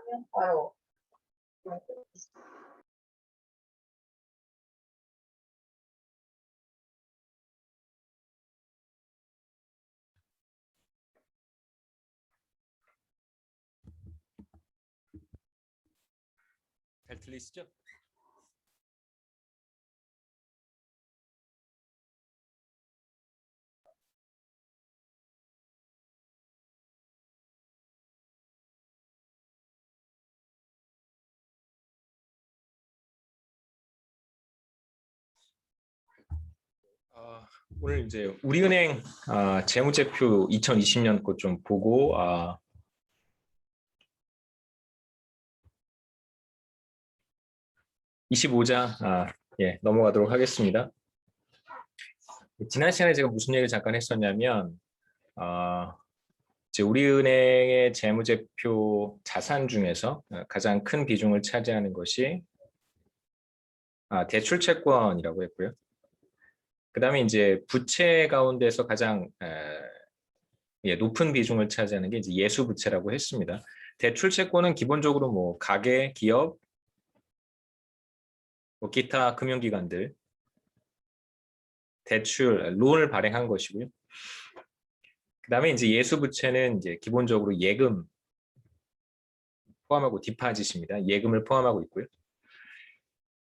하면 바로 잘 들리시죠? 오늘 이제 우리은행 재무제표 2020년 거 좀 보고 25장 넘어가도록 하겠습니다. 지난 시간에 제가 무슨 얘기를 잠깐 했었냐면 이제 우리은행의 재무제표 자산 중에서 가장 큰 비중을 차지하는 것이 대출채권이라고 했고요. 그 다음에 이제 부채 가운데서 가장 높은 비중을 차지하는 게 이제 예수부채라고 했습니다. 대출채권은 기본적으로 뭐 가계, 기업, 뭐 기타 금융기관들 대출, 론을 발행한 것이고요. 그 다음에 이제 예수부채는 이제 기본적으로 예금 포함하고 디파짓입니다. 예금을 포함하고 있고요.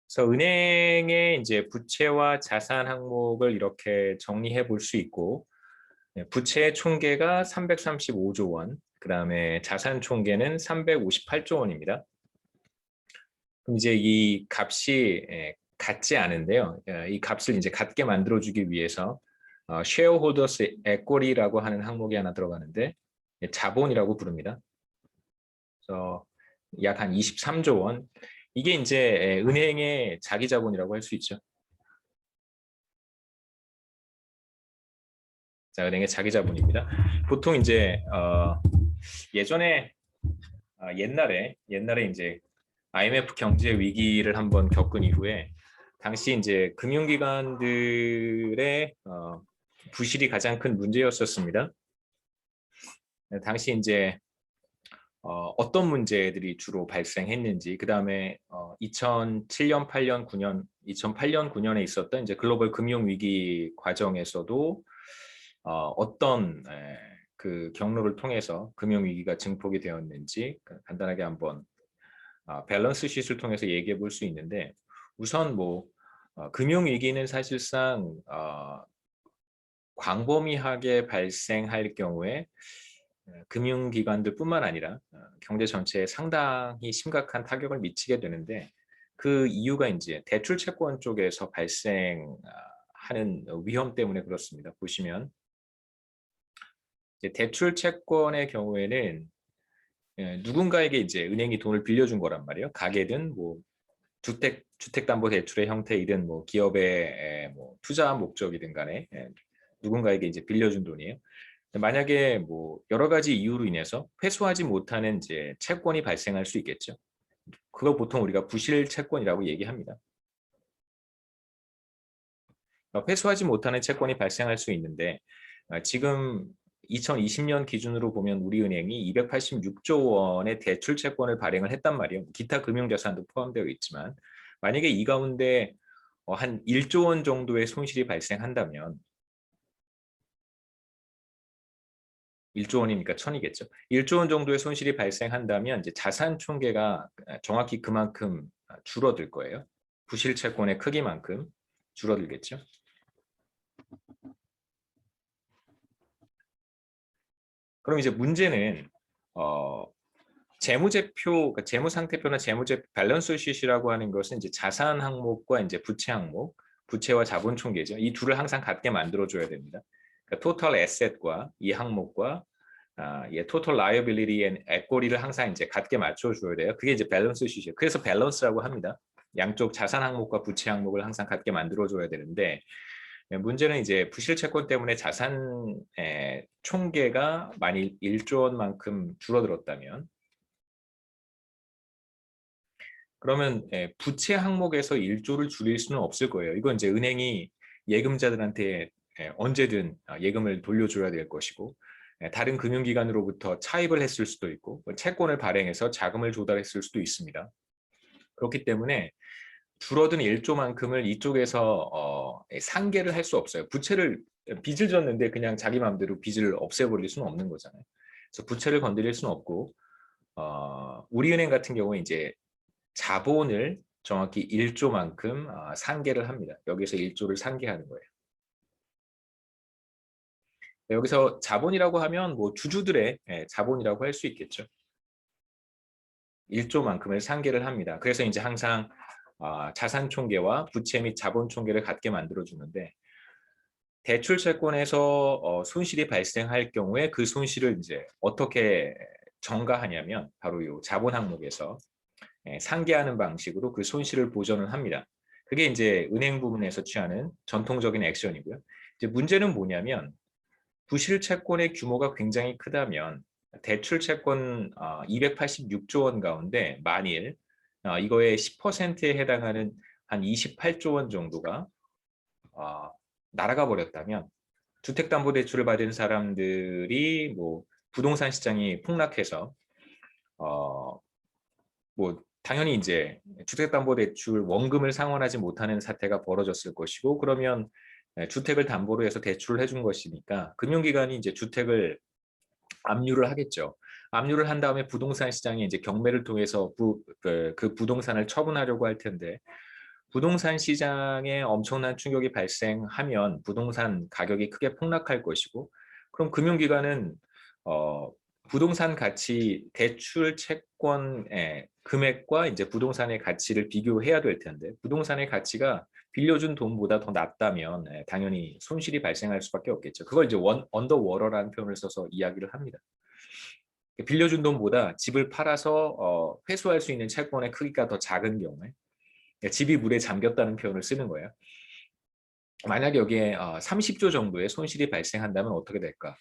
그래서 은행의 이제 부채와 자산 항목을 이렇게 정리해 볼 수 있고, 부채 총계가 335조 원, 그 다음에 자산 총계는 358조 원입니다. 그럼 이제 이 값이 같지 않은데요. 이 값을 이제 같게 만들어주기 위해서 shareholders equity라고 하는 항목이 하나 들어가는데 자본이라고 부릅니다. 그래서 약 한 23조 원. 이게 이제 은행의 자기 자본이라고 할 수 있죠. 자, 은행의 자기 자본입니다. 보통 이제 예전에 옛날에 이제 IMF 경제 위기를 한번 겪은 이후에 당시 이제 금융기관들의 부실이 가장 큰 문제였었습니다. 당시 이제 어떤 문제들이 주로 발생했는지, 그 다음에 2007년, 8년, 9년, 2008년, 9년에 있었던 이제 글로벌 금융 위기 과정에서도 어떤 그 경로를 통해서 금융 위기가 증폭이 되었는지 간단하게 한번 밸런스 시트를 통해서 얘기해 볼 수 있는데, 우선 뭐 금융 위기는 사실상 광범위하게 발생할 경우에 금융기관들뿐만 아니라 경제 전체에 상당히 심각한 타격을 미치게 되는데, 그 이유가 이제 대출 채권 쪽에서 발생하는 위험 때문에 그렇습니다. 보시면 이제 대출 채권의 경우에는 누군가에게 이제 은행이 돈을 빌려준 거란 말이에요. 가게든 뭐 주택담보대출의 형태이든 뭐 기업의 뭐 투자 목적이든 간에 누군가에게 이제 빌려준 돈이에요. 만약에 뭐 여러 가지 이유로 인해서 회수하지 못하는 이제 채권이 발생할 수 있겠죠. 그거 보통 우리가 부실 채권이라고 얘기합니다. 회수하지 못하는 채권이 발생할 수 있는데 지금 2020년 기준으로 보면 우리은행이 286조 원의 대출 채권을 발행을 했단 말이에요. 기타 금융자산도 포함되어 있지만 만약에 이 가운데 한 1조 원 정도의 손실이 발생한다면 1조 원이니까 1000이겠죠. 1조 원 정도의 손실이 발생한다면 이제 자산 총계가 정확히 그만큼 줄어들 거예요. 부실 채권의 크기만큼 줄어들겠죠. 그럼 이제 문제는 재무제표, 그러니까 재무상태표나 재무제 밸런스 시트라고 하는 것은 이제 자산 항목과 이제 부채 항목, 부채와 자본 총계죠. 이 둘을 항상 같게 만들어줘야 됩니다. 그러니까 토탈 에셋과 이 항목과 토탈 라이어빌리티 앤 에코리를 항상 이제 같게 맞춰줘야 돼요. 그게 이제 밸런스 시트예요. 그래서 밸런스라고 합니다. 양쪽 자산 항목과 부채 항목을 항상 같게 만들어줘야 되는데, 문제는 이제 부실 채권 때문에 자산 총계가 만일 1조 원만큼 줄어들었다면, 그러면 부채 항목에서 1조를 줄일 수는 없을 거예요. 이건 이제 은행이 예금자들한테 언제든 예금을 돌려줘야 될 것이고, 다른 금융기관으로부터 차입을 했을 수도 있고 채권을 발행해서 자금을 조달했을 수도 있습니다. 그렇기 때문에 줄어든 1조만큼을 이쪽에서 상계를 할 수 없어요. 빚을 졌는데 그냥 자기 마음대로 빚을 없애버릴 수는 없는 거잖아요. 그래서 부채를 건드릴 수는 없고 우리은행 같은 경우에 이제 자본을 정확히 1조만큼 상계를 합니다. 여기서 1조를 상계하는 거예요. 여기서 자본이라고 하면 뭐 주주들의 자본이라고 할 수 있겠죠. 1조만큼을 상계를 합니다. 그래서 이제 항상 자산 총계와 부채 및 자본 총계를 갖게 만들어 주는데 대출 채권에서 손실이 발생할 경우에 그 손실을 이제 어떻게 전가하냐면 바로 이 자본 항목에서 상계하는 방식으로 그 손실을 보전을 합니다. 그게 이제 은행 부문에서 취하는 전통적인 액션이고요. 이제 문제는 뭐냐면 부실 채권의 규모가 굉장히 크다면 대출 채권 286조 원 가운데 만일 이거의 10%에 해당하는 한 28조 원 정도가 날아가 버렸다면 주택담보대출을 받은 사람들이 뭐 부동산 시장이 폭락해서 뭐 당연히 이제 주택담보대출 원금을 상환하지 못하는 사태가 벌어졌을 것이고 그러면 주택을 담보로 해서 대출을 해준 것이니까 금융기관이 이제 주택을 압류를 하겠죠. 압류를 한 다음에 부동산 시장에 이제 경매를 통해서 그 부동산을 처분하려고 할 텐데 부동산 시장에 엄청난 충격이 발생하면 부동산 가격이 크게 폭락할 것이고 그럼 금융기관은 부동산 가치 대출 채권의 금액과 이제 부동산의 가치를 비교해야 될 텐데 부동산의 가치가 빌려준 돈보다 더 낮다면 당연히 손실이 발생할 수밖에 없겠죠. 그걸 이제 언더워러라는 표현을 써서 이야기를 합니다. 빌려준 돈보다 집을 팔아서 회수할 수 있는 채권의 크기가 더 작은 경우에 집이 물에 잠겼다는 표현을 쓰는 거예요. 만약에 여기에 30조 정도의 손실이 발생한다면 어떻게 될까?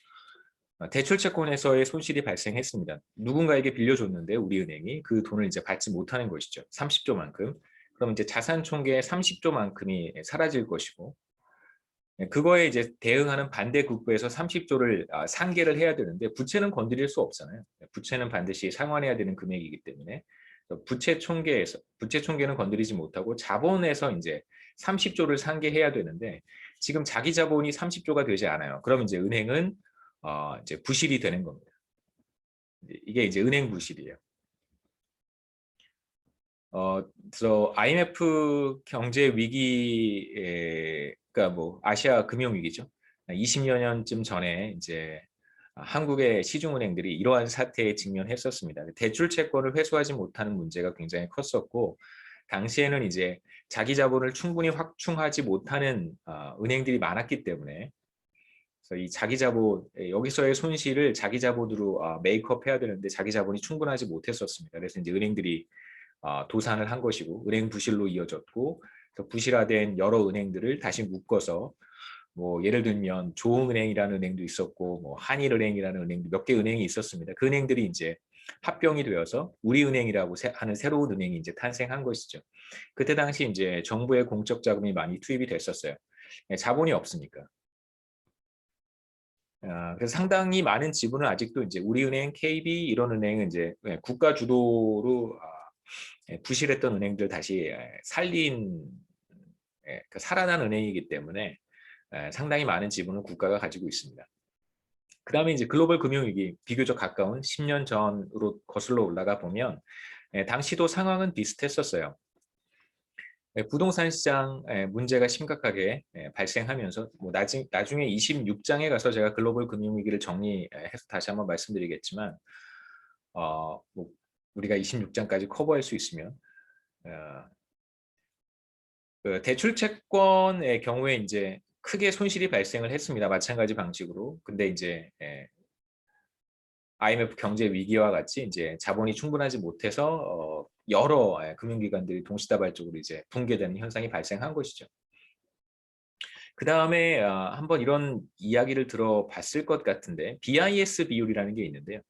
대출 채권에서의 손실이 발생했습니다. 누군가에게 빌려줬는데 우리은행이 그 돈을 이제 받지 못하는 것이죠. 30조만큼. 그럼 이제 자산 총계의 30조만큼이 사라질 것이고 그거에 이제 대응하는 반대 국부에서 30조를 상계를 해야 되는데 부채는 건드릴 수 없잖아요. 부채는 반드시 상환해야 되는 금액이기 때문에 부채 총계는 건드리지 못하고 자본에서 이제 30조를 상계해야 되는데 지금 자기 자본이 30조가 되지 않아요. 그럼 이제 은행은 이제 부실이 되는 겁니다. 이게 이제 은행 부실이에요. 그래서 IMF 경제 위기가 뭐 아시아 금융 위기죠. 20여 년쯤 전에 이제 한국의 시중은행들이 이러한 사태에 직면했었습니다. 대출 채권을 회수하지 못하는 문제가 굉장히 컸었고 당시에는 이제 자기 자본을 충분히 확충하지 못하는 은행들이 많았기 때문에 그래서 이 자기 자본 여기서의 손실을 자기 자본으로 메이크업해야 되는데 자기 자본이 충분하지 못했었습니다. 그래서 이제 은행들이 도산을 한 것이고 은행 부실로 이어졌고 부실화된 여러 은행들을 다시 묶어서 뭐 예를 들면 조흥은행이라는 은행도 있었고 뭐 한일은행이라는 은행도 몇 개 은행이 있었습니다. 그 은행들이 이제 합병이 되어서 우리은행이라고 하는 새로운 은행이 이제 탄생한 것이죠. 그때 당시 이제 정부의 공적 자금이 많이 투입이 됐었어요. 자본이 없으니까. 그래서 상당히 많은 지분을 아직도 이제 우리은행, KB 이런 은행은 이제 국가 주도로 부실했던 은행들 다시 살아난 은행이기 때문에 상당히 많은 지분을 국가가 가지고 있습니다. 그 다음에 이제 글로벌 금융위기 비교적 가까운 10년 전으로 거슬러 올라가 보면 당시도 상황은 비슷했었어요. 부동산 시장 문제가 심각하게 발생하면서 뭐 나중에 26장에 가서 제가 글로벌 금융위기를 정리해서 다시 한번 말씀드리겠지만 뭐 우리가 26장까지 커버할 수 있으면 그 대출 채권의 경우에 이제 크게 손실이 발생을 했습니다. 마찬가지 방식으로. 근데 이제 IMF 경제 위기와 같이 이제 자본이 충분하지 못해서 여러 금융기관들이 동시다발적으로 이제 붕괴되는 현상이 발생한 것이죠. 그 다음에 한번 이런 이야기를 들어봤을 것 같은데 BIS 비율이라는 게 있는데요.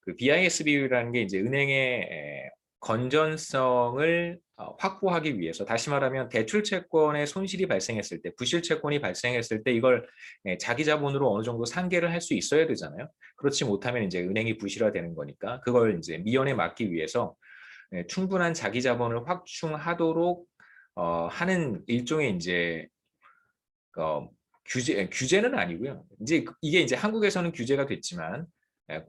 그 BIS 비율이라는 게 이제 은행의 건전성을 확보하기 위해서, 다시 말하면 대출 채권의 손실이 발생했을 때, 부실 채권이 발생했을 때 이걸 자기 자본으로 어느 정도 상계를 할 수 있어야 되잖아요. 그렇지 못하면 이제 은행이 부실화되는 거니까 그걸 이제 미연에 막기 위해서 충분한 자기 자본을 확충하도록 하는 일종의 이제 규제는 아니고요. 이제 이게 이제 한국에서는 규제가 됐지만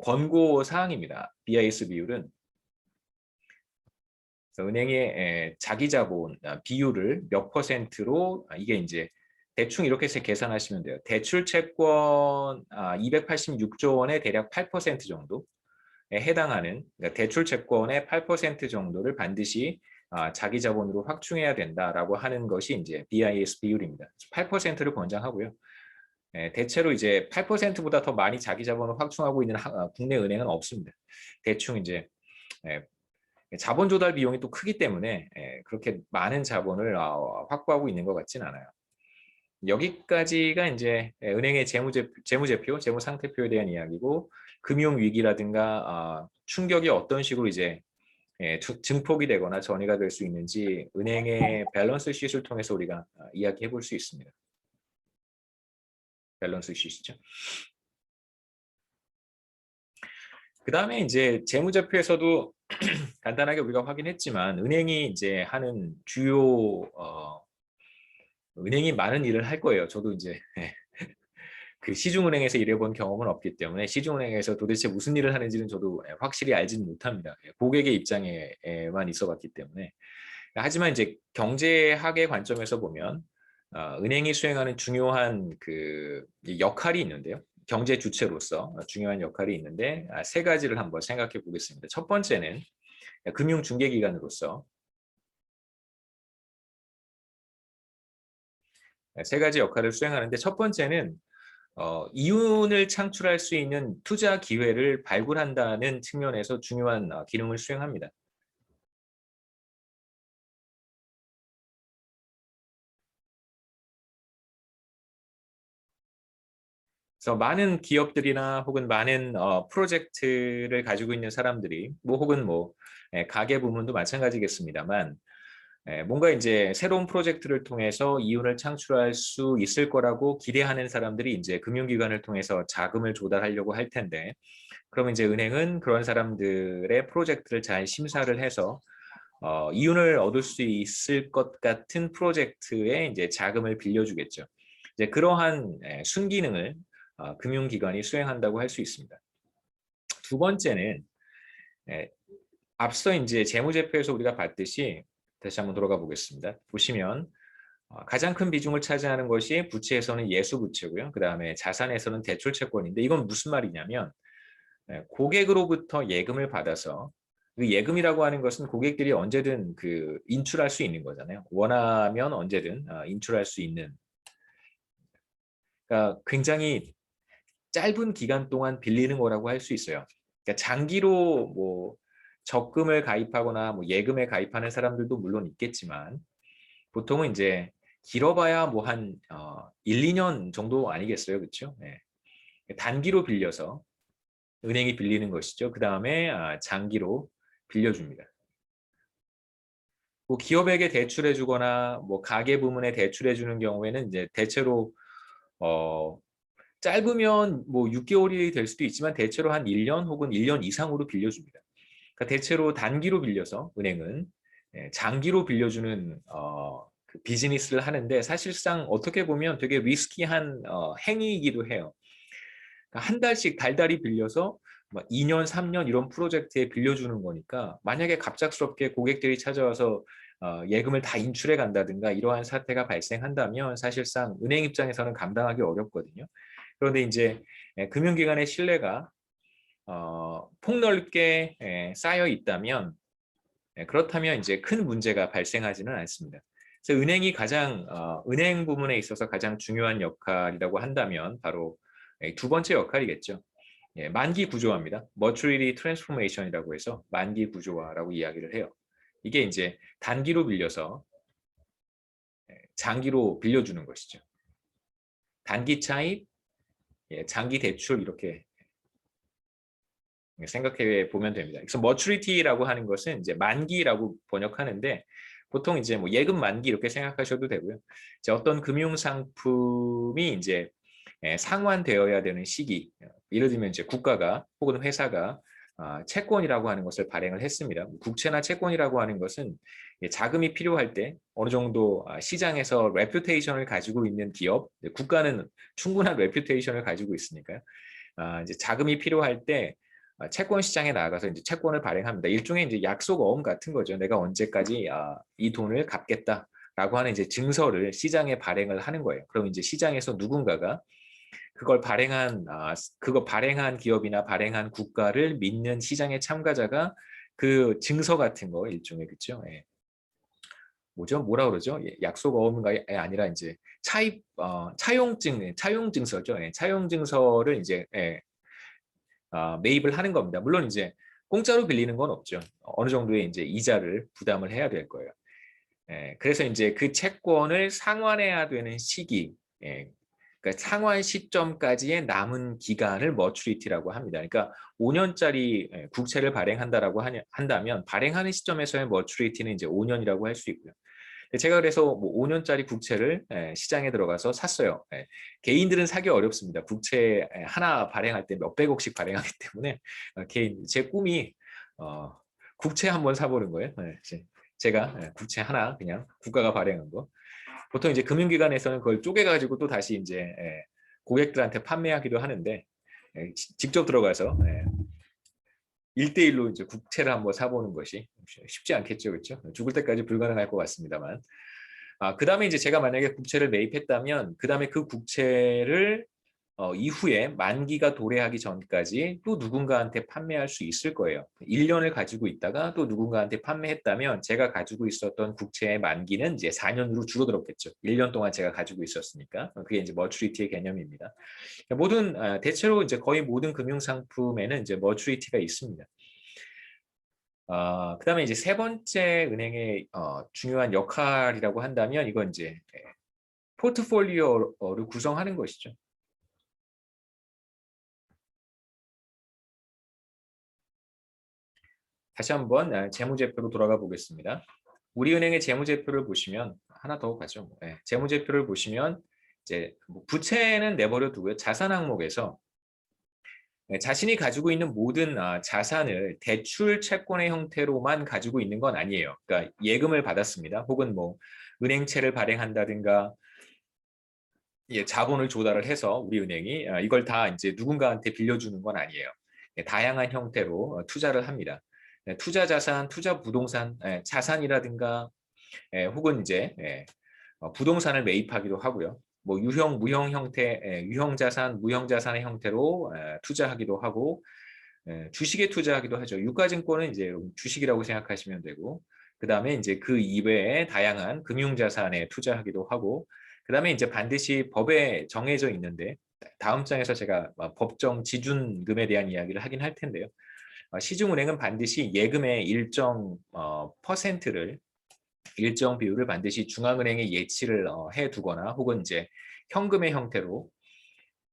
권고 사항입니다. BIS 비율은. 은행의 자기 자본 비율을 몇 %로, 이게 이제 대충 이렇게 해서 계산하시면 돼요. 대출 채권 286조 원의 대략 8% 정도에 해당하는, 그러니까 대출 채권의 8% 정도를 반드시 자기 자본으로 확충해야 된다라고 하는 것이 이제 BIS 비율입니다. 8%를 권장하고요. 대체로 이제 8%보다 더 많이 자기 자본을 확충하고 있는 국내 은행은 없습니다. 대충 이제 자본 조달 비용이 또 크기 때문에 그렇게 많은 자본을 확보하고 있는 것 같진 않아요. 여기까지가 이제 은행의 재무제표, 재무상태표에 대한 이야기고, 금융위기라든가 충격이 어떤 식으로 이제 증폭이 되거나 전이가 될 수 있는지 은행의 밸런스 시트를 통해서 우리가 이야기해 볼 수 있습니다. 밸런스 시트죠. 그 다음에 이제 재무제표에서도 간단하게 우리가 확인했지만, 은행이 이제 하는 주요 은행이 많은 일을 할 거예요. 저도 이제 그 시중은행에서 일해본 경험은 없기 때문에 시중은행에서 도대체 무슨 일을 하는지는 저도 확실히 알지는 못합니다. 고객의 입장에만 있어봤기 때문에. 하지만 이제 경제학의 관점에서 보면 은행이 수행하는 중요한 그 역할이 있는데요. 경제 주체로서 중요한 역할이 있는데 세 가지를 한번 생각해 보겠습니다. 첫 번째는 금융중개기관으로서 세 가지 역할을 수행하는데, 첫 번째는 이윤을 창출할 수 있는 투자 기회를 발굴한다는 측면에서 중요한 기능을 수행합니다. 그래서 많은 기업들이나 혹은 많은 프로젝트를 가지고 있는 사람들이 혹은 가계 부문도 마찬가지겠습니다만, 뭔가 이제 새로운 프로젝트를 통해서 이윤을 창출할 수 있을 거라고 기대하는 사람들이 이제 금융기관을 통해서 자금을 조달하려고 할 텐데, 그러면 이제 은행은 그런 사람들의 프로젝트를 잘 심사를 해서 이윤을 얻을 수 있을 것 같은 프로젝트에 이제 자금을 빌려주겠죠. 이제 그러한 순기능을 금융기관이 수행한다고 할 수 있습니다. 두 번째는 앞서 이제 재무제표에서 우리가 봤듯이, 다시 한번 돌아가 보겠습니다. 보시면 가장 큰 비중을 차지하는 것이 부채에서는 예수부채고요. 그 다음에 자산에서는 대출채권인데, 이건 무슨 말이냐면 고객으로부터 예금을 받아서, 그 예금이라고 하는 것은 고객들이 언제든 그 인출할 수 있는 거잖아요. 원하면 언제든 인출할 수 있는. 그러니까 굉장히 짧은 기간 동안 빌리는 거라고 할 수 있어요. 그러니까 장기로 적금을 가입하거나 예금에 가입하는 사람들도 물론 있겠지만, 보통은 이제 길어봐야 한 1, 2년 정도 아니겠어요, 그렇죠? 네. 단기로 빌려서 은행이 빌리는 것이죠. 그 다음에 장기로 빌려줍니다. 기업에게 대출해주거나 가계 부문에 대출해주는 경우에는 이제 대체로 짧으면 6개월이 될 수도 있지만 대체로 한 1년 혹은 1년 이상으로 빌려줍니다. 그러니까 대체로 단기로 빌려서 은행은 장기로 빌려주는 그 비즈니스를 하는데, 사실상 어떻게 보면 되게 리스키한 행위이기도 해요. 그러니까 한 달씩 달달이 빌려서 2년, 3년 이런 프로젝트에 빌려주는 거니까, 만약에 갑작스럽게 고객들이 찾아와서 예금을 다 인출해 간다든가 이러한 사태가 발생한다면 사실상 은행 입장에서는 감당하기 어렵거든요. 그런데 이제 금융기관의 신뢰가 폭넓게 쌓여 있다면, 그렇다면 이제 큰 문제가 발생하지는 않습니다. 그래서 은행이 가장 은행 부문에 있어서 가장 중요한 역할이라고 한다면 바로 두 번째 역할이겠죠. 만기 구조화입니다. Maturity Transformation이라고 해서 만기 구조화라고 이야기를 해요. 이게 이제 단기로 빌려서 장기로 빌려주는 것이죠. 단기 차입, 장기 대출, 이렇게 생각해 보면 됩니다. 그래서 maturity라고 하는 것은 이제 만기라고 번역하는데, 보통 이제 뭐 예금 만기 이렇게 생각하셔도 되고요. 이제 어떤 금융 상품이 이제 상환되어야 되는 시기, 예를 들면 이제 국가가 혹은 회사가 채권이라고 하는 것을 발행을 했습니다. 국채나 채권이라고 하는 것은 자금이 필요할 때 어느 정도 시장에서 레퓨테이션을 가지고 있는 기업, 국가는 충분한 레퓨테이션을 가지고 있으니까요. 이제 자금이 필요할 때 채권 시장에 나가서 이제 채권을 발행합니다. 일종의 이제 약속 어음 같은 거죠. 내가 언제까지 이 돈을 갚겠다라고 하는 이제 증서를 시장에 발행을 하는 거예요. 그럼 이제 시장에서 누군가가 그거 발행한 기업이나 발행한 국가를 믿는 시장의 참가자가 그 증서 같은 거 일종의 그죠? 예. 뭐죠? 뭐라 그러죠? 약속 어음가 아니라 이제 차용 증서죠. 예. 차용 증서를 이제 매입을 하는 겁니다. 물론 이제 공짜로 빌리는 건 없죠. 어느 정도의 이제 이자를 부담을 해야 될 거예요. 그래서 이제 그 채권을 상환해야 되는 시기, 그러니까 상환 시점까지의 남은 기간을 머추리티라고 합니다. 그러니까 5년짜리 국채를 한다면 발행하는 시점에서의 머추리티는 이제 5년이라고 할 수 있고요. 제가 그래서 뭐 5년짜리 국채를 시장에 들어가서 샀어요. 개인들은 사기 어렵습니다. 국채 하나 발행할 때 몇백억씩 발행하기 때문에 제 꿈이 어, 국채 한번 사보는 거예요. 제가 국채 하나 그냥 국가가 발행한 거. 보통 이제 금융기관에서는 그걸 쪼개가지고 또 다시 이제 고객들한테 판매하기도 하는데 직접 들어가서 1대1로 이제 국채를 한번 사보는 것이 쉽지 않겠죠, 그렇죠? 죽을 때까지 불가능할 것 같습니다만. 그다음에 이제 제가 만약에 국채를 매입했다면 그다음에 그 국채를 이후에 만기가 도래하기 전까지 또 누군가한테 판매할 수 있을 거예요. 1년을 가지고 있다가 또 누군가한테 판매했다면 제가 가지고 있었던 국채의 만기는 이제 4년으로 줄어들었겠죠. 1년 동안 제가 가지고 있었으니까. 그게 이제 머추리티의 개념입니다. 대체로 이제 거의 모든 금융 상품에는 이제 머추리티가 있습니다. 그다음에 이제 세 번째 은행의 중요한 역할이라고 한다면 이건 이제 포트폴리오를 구성하는 것이죠. 다시 한번 재무제표로 돌아가 보겠습니다. 우리은행의 재무제표를 보시면 하나 더 가죠. 재무제표를 보시면 이제 뭐 부채는 내버려 두고요. 자산 항목에서 자신이 가지고 있는 모든 자산을 대출 채권의 형태로만 가지고 있는 건 아니에요. 그러니까 예금을 받았습니다. 혹은 뭐 은행채를 발행한다든가 자본을 조달을 해서 우리 은행이 이걸 다 이제 누군가한테 빌려주는 건 아니에요. 다양한 형태로 투자를 합니다. 투자 자산, 투자 부동산, 자산이라든가 혹은 이제 부동산을 매입하기도 하고요. 뭐 유형, 무형 형태, 유형 자산, 무형 자산의 형태로 투자하기도 하고 주식에 투자하기도 하죠. 유가증권은 이제 주식이라고 생각하시면 되고 그다음에 이제 그 이외에 다양한 금융 자산에 투자하기도 하고 그다음에 이제 반드시 법에 정해져 있는데 다음 장에서 제가 법정 지준금에 대한 이야기를 하긴 할 텐데요. 시중은행은 반드시 예금의 일정 퍼센트를 일정 비율을 반드시 중앙은행에 예치를 해두거나 혹은 이제 현금의 형태로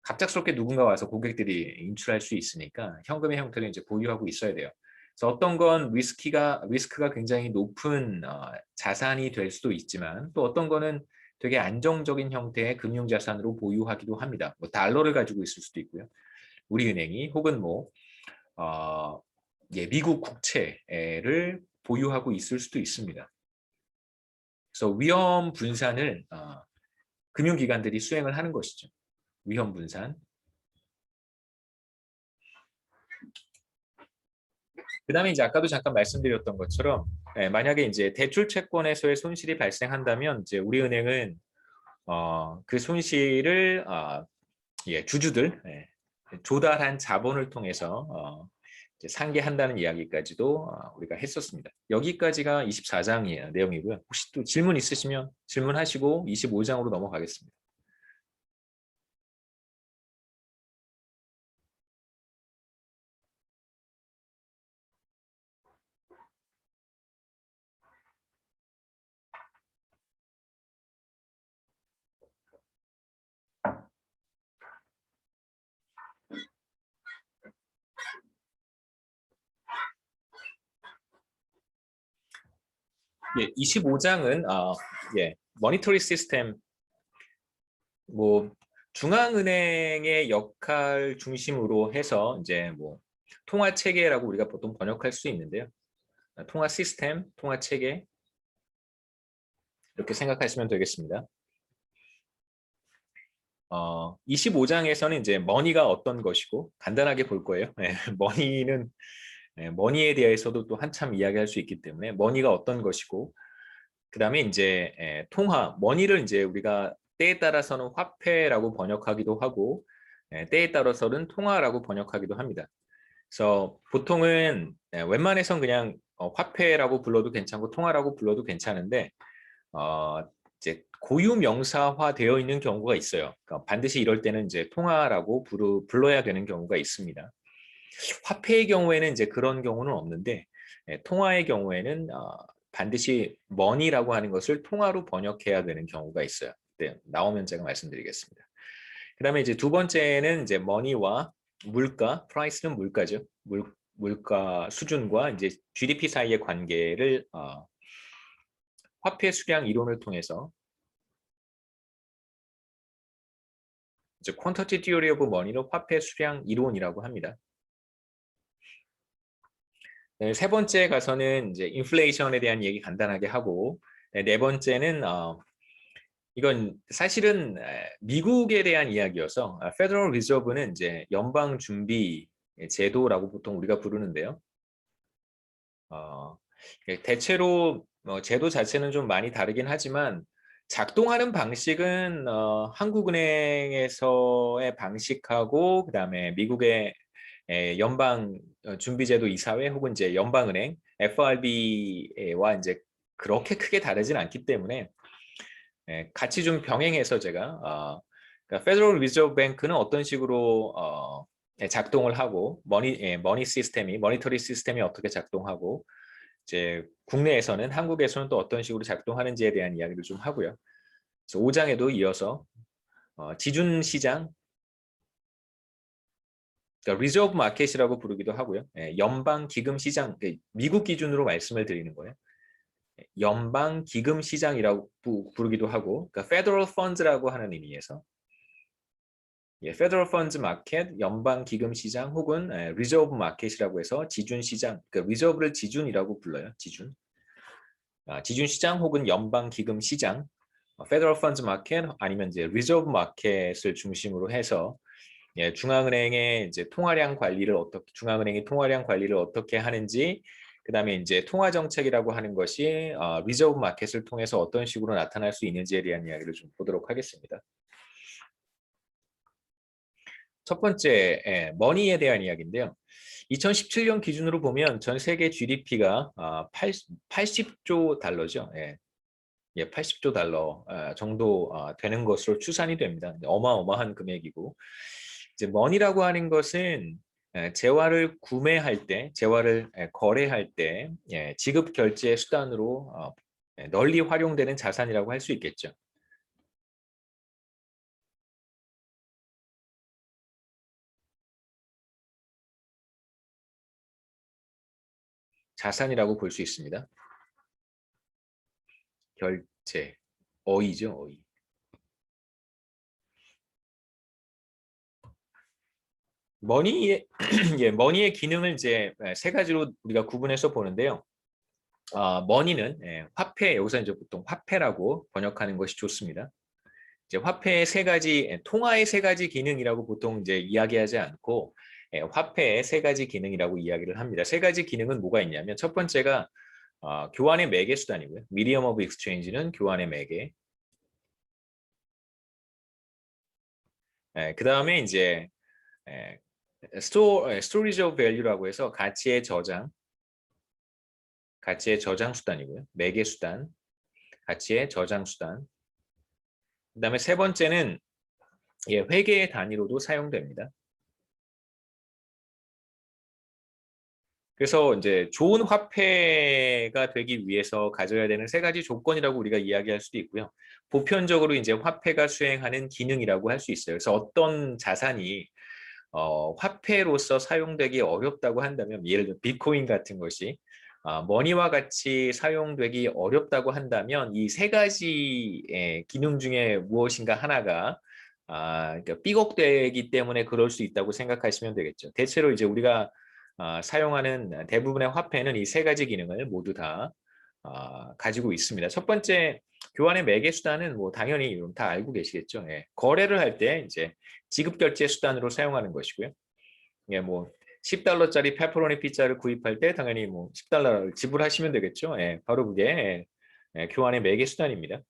갑작스럽게 누군가 와서 고객들이 인출할 수 있으니까 현금의 형태를 이제 보유하고 있어야 돼요. 그래서 어떤 건 리스크가 굉장히 높은 자산이 될 수도 있지만 또 어떤 거는 되게 안정적인 형태의 금융자산으로 보유하기도 합니다. 뭐 달러를 가지고 있을 수도 있고요. 우리은행이 혹은 뭐 미국 국채를 보유하고 있을 수도 있습니다. 그래서 위험 분산을 금융기관들이 수행을 하는 것이죠. 위험 분산. 그다음에 이제 아까도 잠깐 말씀드렸던 것처럼 만약에 이제 대출 채권에서의 손실이 발생한다면 이제 우리은행은 그 손실을 주주들 조달한 자본을 통해서 이제 상기한다는 이야기까지도 우리가 했었습니다. 여기까지가 24장의 내용이고요. 혹시 또 질문 있으시면 질문하시고 25장으로 넘어가겠습니다. 예, 25장은 머니터리 시스템, 뭐 중앙은행의 역할 중심으로 해서 이제 뭐 통화 체계라고 우리가 보통 번역할 수 있는데요. 통화 시스템, 통화 체계 이렇게 생각하시면 되겠습니다. 25장에서는 이제 머니가 어떤 것이고 간단하게 볼 거예요. 머니는 머니에 대해서도 또 한참 이야기할 수 있기 때문에 머니가 어떤 것이고 그다음에 이제 통화, 머니를 이제 우리가 때에 따라서는 화폐라고 번역하기도 하고 때에 따라서는 통화라고 번역하기도 합니다. 그래서 보통은 웬만해선 그냥 화폐라고 불러도 괜찮고 통화라고 불러도 괜찮은데 어, 이제 고유 명사화 되어 있는 경우가 있어요. 그러니까 반드시 이럴 때는 이제 통화라고 불러야 되는 경우가 있습니다. 화폐의 경우에는 이제 그런 경우는 없는데 통화의 경우에는 반드시 money라고 하는 것을 통화로 번역해야 되는 경우가 있어요. 네, 나오면 제가 말씀드리겠습니다. 그다음에 이제 두 번째는 이제 money와 물가, price는 물가죠. 물가 수준과 이제 GDP 사이의 관계를 화폐 수량 이론을 통해서 이제 quantitative theory of money는 화폐 수량 이론이라고 합니다. 네, 세 번째 가서는 이제 인플레이션에 대한 얘기 간단하게 하고 네 번째는 이건 사실은 미국에 대한 이야기여서 Federal Reserve는 이제 연방 준비 제도라고 보통 우리가 부르는데요. 대체로 제도 자체는 좀 많이 다르긴 하지만 작동하는 방식은 한국은행에서의 방식하고 그다음에 미국의 연방 준비제도 이사회 혹은 이제 연방은행 FRB와 이제 그렇게 크게 다르진 않기 때문에 같이 좀 병행해서 제가 그러니까 Federal Reserve Bank는 어떤 식으로 작동을 하고 머니 시스템이 머니터리 시스템이 어떻게 작동하고 이제 국내에서는 한국에서는 또 어떤 식으로 작동하는지에 대한 이야기를 좀 하고요. 그래서 5장에도 이어서 지준 시장, 그러니까 리저브 마켓이라고 부르기도 하고요. 연방 기금 시장, 미국 기준으로 말씀을 드리는 거예요. 연방 기금 시장이라고 부르기도 하고, 그러니까 Federal Funds라고 하는 의미에서 Federal Funds Market, 연방 기금 시장 혹은 Reserve Market이라고 해서 지준 시장, 그러니까 Reserve를 지준이라고 불러요. 지준. 지준 시장 혹은 연방 기금 시장, Federal Funds Market 아니면 이제 Reserve Market을 중심으로 해서 중앙은행의 이제 중앙은행이 통화량 관리를 어떻게 하는지, 그다음에 이제 통화 정책이라고 하는 것이 리저브 마켓을 통해서 어떤 식으로 나타날 수 있는지에 대한 이야기를 좀 보도록 하겠습니다. 첫 번째, 머니에 대한 이야기인데요. 2017년 기준으로 보면 전 세계 GDP가 80조 달러죠. 80조 달러 정도 되는 것으로 추산이 됩니다. 어마어마한 금액이고, 이제 머니라고 하는 것은 재화를 구매할 때, 재화를 거래할 때 지급 결제 수단으로 널리 활용되는 자산이라고 할 수 있겠죠. 자산이라고 볼 수 있습니다. 결제, 어이죠, 어이. 머니의 머니의 기능을 이제 세 가지로 우리가 구분해서 보는데요. 머니는 화폐, 여기서 이제 보통 화폐라고 번역하는 것이 좋습니다. 이제 화폐의 세 가지, 통화의 세 가지 기능이라고 보통 이제 이야기하지 않고 화폐의 세 가지 기능이라고 이야기를 합니다. 세 가지 기능은 뭐가 있냐면 첫 번째가 교환의 매개 수단이고요. Medium of Exchange는 교환의 매개. 그 다음에 이제 Storage of Value라고 해서 가치의 저장 수단이고요. 매개 수단, 가치의 저장 수단. 그다음에 세 번째는 회계의 단위로도 사용됩니다. 그래서 이제 좋은 화폐가 되기 위해서 가져야 되는 세 가지 조건이라고 우리가 이야기할 수도 있고요. 보편적으로 이제 화폐가 수행하는 기능이라고 할 수 있어요. 그래서 어떤 자산이 화폐로서 사용되기 어렵다고 한다면 예를 들어 비트코인 같은 것이 머니와 같이 사용되기 어렵다고 한다면 이 세 가지의 기능 중에 무엇인가 하나가 그러니까 삐걱대기 때문에 그럴 수 있다고 생각하시면 되겠죠. 대체로 이제 우리가 사용하는 대부분의 화폐는 이 세 가지 기능을 모두 다 가지고 있습니다. 첫 번째, 교환의 매개 수단은 뭐 당연히 다 알고 계시겠죠. 예. 거래를 할 때 이제 지급 결제 수단으로 사용하는 것이고요. 예, 뭐 $10짜리 페퍼로니 피자를 구입할 때 당연히 뭐 $10를 지불하시면 되겠죠. 예, 바로 그게 교환의 매개 수단입니다.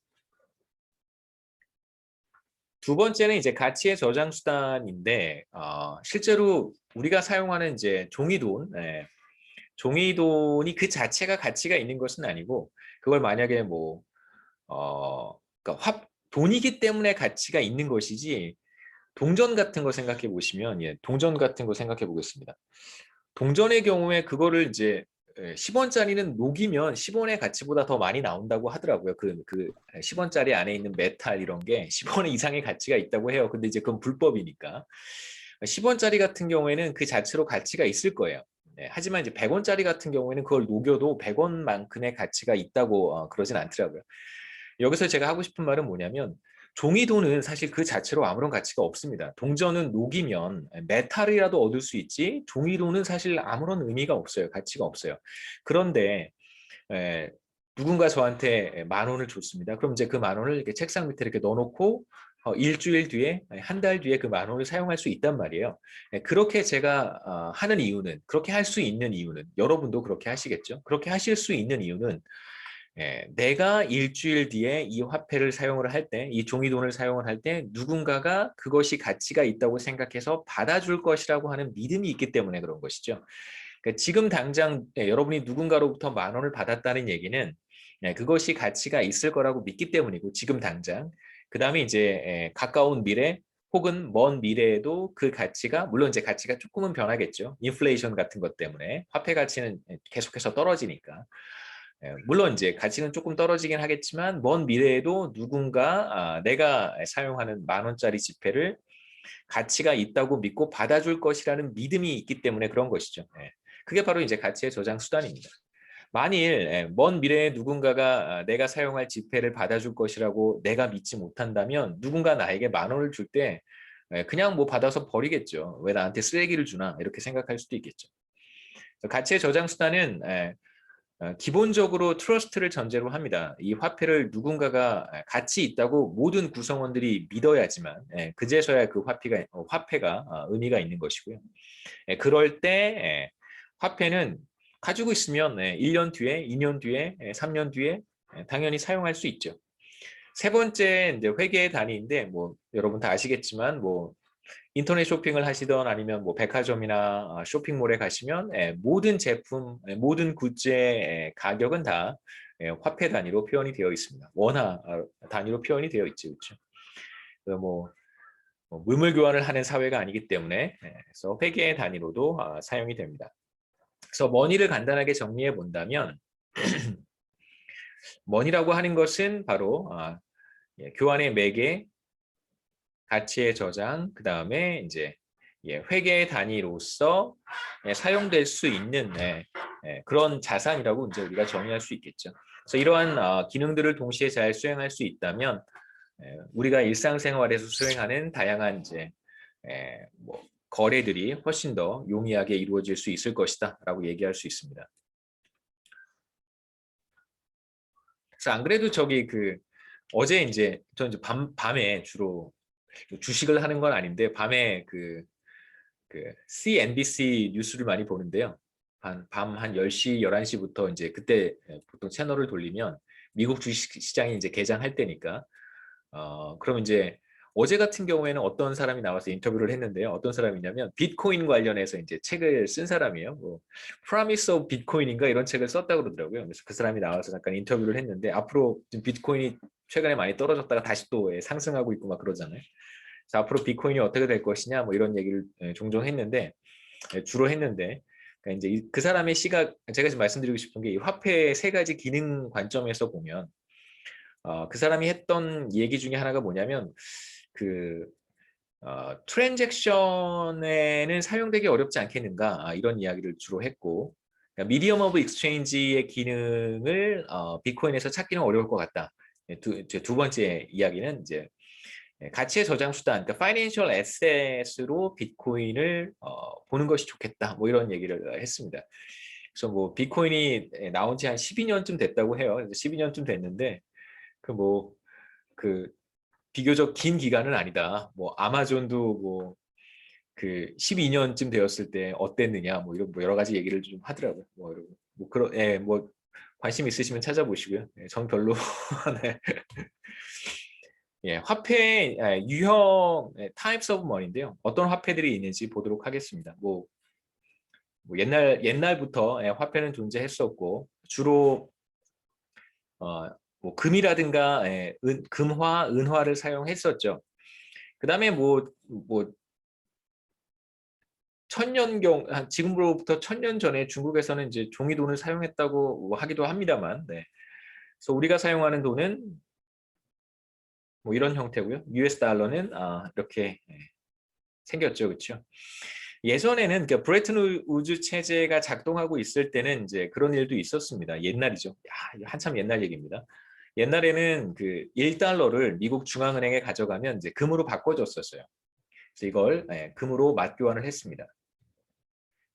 두 번째는 이제 가치의 저장 수단인데 실제로 우리가 사용하는 이제 종이돈, 종이돈이 그 자체가 가치가 있는 것은 아니고 그걸 만약에 뭐 그러니까 돈이기 때문에 가치가 있는 것이지 동전 같은 거 생각해 보시면 동전 같은 거 생각해 보겠습니다. 동전의 경우에 그거를 이제 10원짜리는 녹이면 10원의 가치보다 더 많이 나온다고 하더라고요. 그 10원짜리 안에 있는 메탈 이런 게 10원 이상의 가치가 있다고 해요. 근데 이제 그건 불법이니까. 10원짜리 같은 경우에는 그 자체로 가치가 있을 거예요. 하지만 이제 100원짜리 같은 경우에는 그걸 녹여도 100원만큼의 가치가 있다고 그러진 않더라고요. 여기서 제가 하고 싶은 말은 뭐냐면 종이돈은 사실 그 자체로 아무런 가치가 없습니다. 동전은 녹이면 메탈이라도 얻을 수 있지 종이돈은 사실 아무런 의미가 없어요. 가치가 없어요. 그런데 누군가 저한테 10,000원을 줬습니다. 그럼 이제 그 10,000원을 이렇게 책상 밑에 이렇게 넣어놓고 일주일 뒤에, 한 달 뒤에 그 10,000원을 사용할 수 있단 말이에요. 그렇게 제가 하는 이유는, 그렇게 할 수 있는 이유는, 여러분도 그렇게 하시겠죠? 그렇게 하실 수 있는 이유는 내가 일주일 뒤에 이 화폐를 사용을 할 때, 이 종이돈을 사용을 할 때 누군가가 그것이 가치가 있다고 생각해서 받아줄 것이라고 하는 믿음이 있기 때문에 그런 것이죠. 그러니까 지금 당장 여러분이 누군가로부터 10,000원을 받았다는 얘기는 그것이 가치가 있을 거라고 믿기 때문이고 지금 당장 그 다음에 이제 가까운 미래 혹은 먼 미래에도 그 가치가 물론 이제 가치가 조금은 변하겠죠. 인플레이션 같은 것 때문에 화폐 가치는 계속해서 떨어지니까 물론 이제 가치는 조금 떨어지긴 하겠지만 먼 미래에도 누군가 내가 사용하는 10,000원짜리 지폐를 가치가 있다고 믿고 받아줄 것이라는 믿음이 있기 때문에 그런 것이죠. 그게 바로 이제 가치의 저장 수단입니다. 만일 먼 미래에 누군가가 내가 사용할 지폐를 받아줄 것이라고 내가 믿지 못한다면 누군가 나에게 10,000원을 줄 때 그냥 뭐 받아서 버리겠죠. 왜 나한테 쓰레기를 주나 이렇게 생각할 수도 있겠죠. 가치의 저장 수단은 기본적으로 트러스트를 전제로 합니다. 이 화폐를 누군가가 가치 있다고 모든 구성원들이 믿어야지만 그제서야 그 화폐가 의미가 있는 것이고요. 그럴 때 화폐는 가지고 있으면 1년 뒤에, 2년 뒤에, 3년 뒤에 당연히 사용할 수 있죠. 세 번째 이제 회계의 단위인데 뭐 여러분 다 아시겠지만 뭐 인터넷 쇼핑을 하시던 아니면 뭐 백화점이나 쇼핑몰에 가시면 모든 제품, 모든 굿즈의 가격은 다 화폐 단위로 표현이 되어 있습니다. 원화 단위로 표현이 되어 있죠, 그렇죠? 뭐 물물 교환을 하는 사회가 아니기 때문에 그래서 회계 단위로도 사용이 됩니다. 그래서 머니를 간단하게 정리해 본다면 머니라고 하는 것은 바로 교환의 매개, 가치의 저장, 그 다음에 이제 회계 단위로서 사용될 수 있는 그런 자산이라고 이제 우리가 정의할 수 있겠죠. 그래서 이러한 기능들을 동시에 잘 수행할 수 있다면 우리가 일상생활에서 수행하는 다양한 이제 뭐 거래들이 훨씬 더 용이하게 이루어질 수 있을 것이다라고 얘기할 수 있습니다. 그래서 안 그래도 저기 어제 이제 전 이제 밤에 주로 주식을 하는 건 아닌데 밤에 CNBC 뉴스를 많이 보는데요. 밤 한 10시, 11시부터 이제 그때 보통 채널을 돌리면 미국 주식 시장이 이제 개장할 때니까 그럼 이제 어제 같은 경우에는 어떤 사람이 나와서 인터뷰를 했는데요. 어떤 사람이냐면 비트코인 관련해서 이제 책을 쓴 사람이에요. 뭐 Promise of Bitcoin인가 이런 책을 썼다고 그러더라고요. 그래서 그 사람이 나와서 잠깐 인터뷰를 했는데 앞으로 비트코인이 최근에 많이 떨어졌다가 다시 또 상승하고 있고 막 그러잖아요. 그래서 앞으로 비트코인이 어떻게 될 것이냐 뭐 이런 얘기를 종종 했는데 주로 했는데 그러니까 이제 그 사람의 시각 제가 지금 말씀드리고 싶은 게 이 화폐의 세 가지 기능 관점에서 보면 그 사람이 했던 얘기 중에 하나가 뭐냐면 트랜잭션에는 사용되기 어렵지 않겠는가 이런 이야기를 주로 했고 미디엄 오브 익스체인지의 기능을 비트코인에서 찾기는 어려울 것 같다. 두 번째 이야기는 이제 가치의 저장 수단, 그러니까 파이낸셜 에셋으로 비트코인을 보는 것이 좋겠다. 뭐 이런 얘기를 했습니다. 그래서 뭐 비트코인이 나온 지 한 12년쯤 됐다고 해요. 12년쯤 됐는데 그 비교적 긴 기간은 아니다. 뭐 아마존도 뭐 그 12년쯤 되었을 때 어땠느냐 뭐 이런 뭐 여러 가지 얘기를 좀 하더라고요. 뭐 그런 뭐 관심 있으시면 찾아보시고요. 전 별로 네. 화폐 유형 types of money인데요. 어떤 화폐들이 있는지 보도록 하겠습니다. 뭐 옛날부터 화폐는 존재했었고 주로 뭐 금이라든가 금화, 은화를 사용했었죠. 그다음에 뭐 지금으로부터 1000년 전에 중국에서는 이제 종이돈을 사용했다고 하기도 합니다만, 그래서 우리가 사용하는 돈은 뭐 이런 형태고요. US 달러는 이렇게 생겼죠, 그렇죠? 예전에는 그 브레튼 우즈 체제가 작동하고 있을 때는 이제 그런 일도 있었습니다. 옛날이죠. 한참 옛날 얘기입니다. 옛날에는 그 1달러를 미국 중앙은행에 가져가면 이제 금으로 바꿔줬었어요. 그래서 이걸 금으로 맞교환을 했습니다.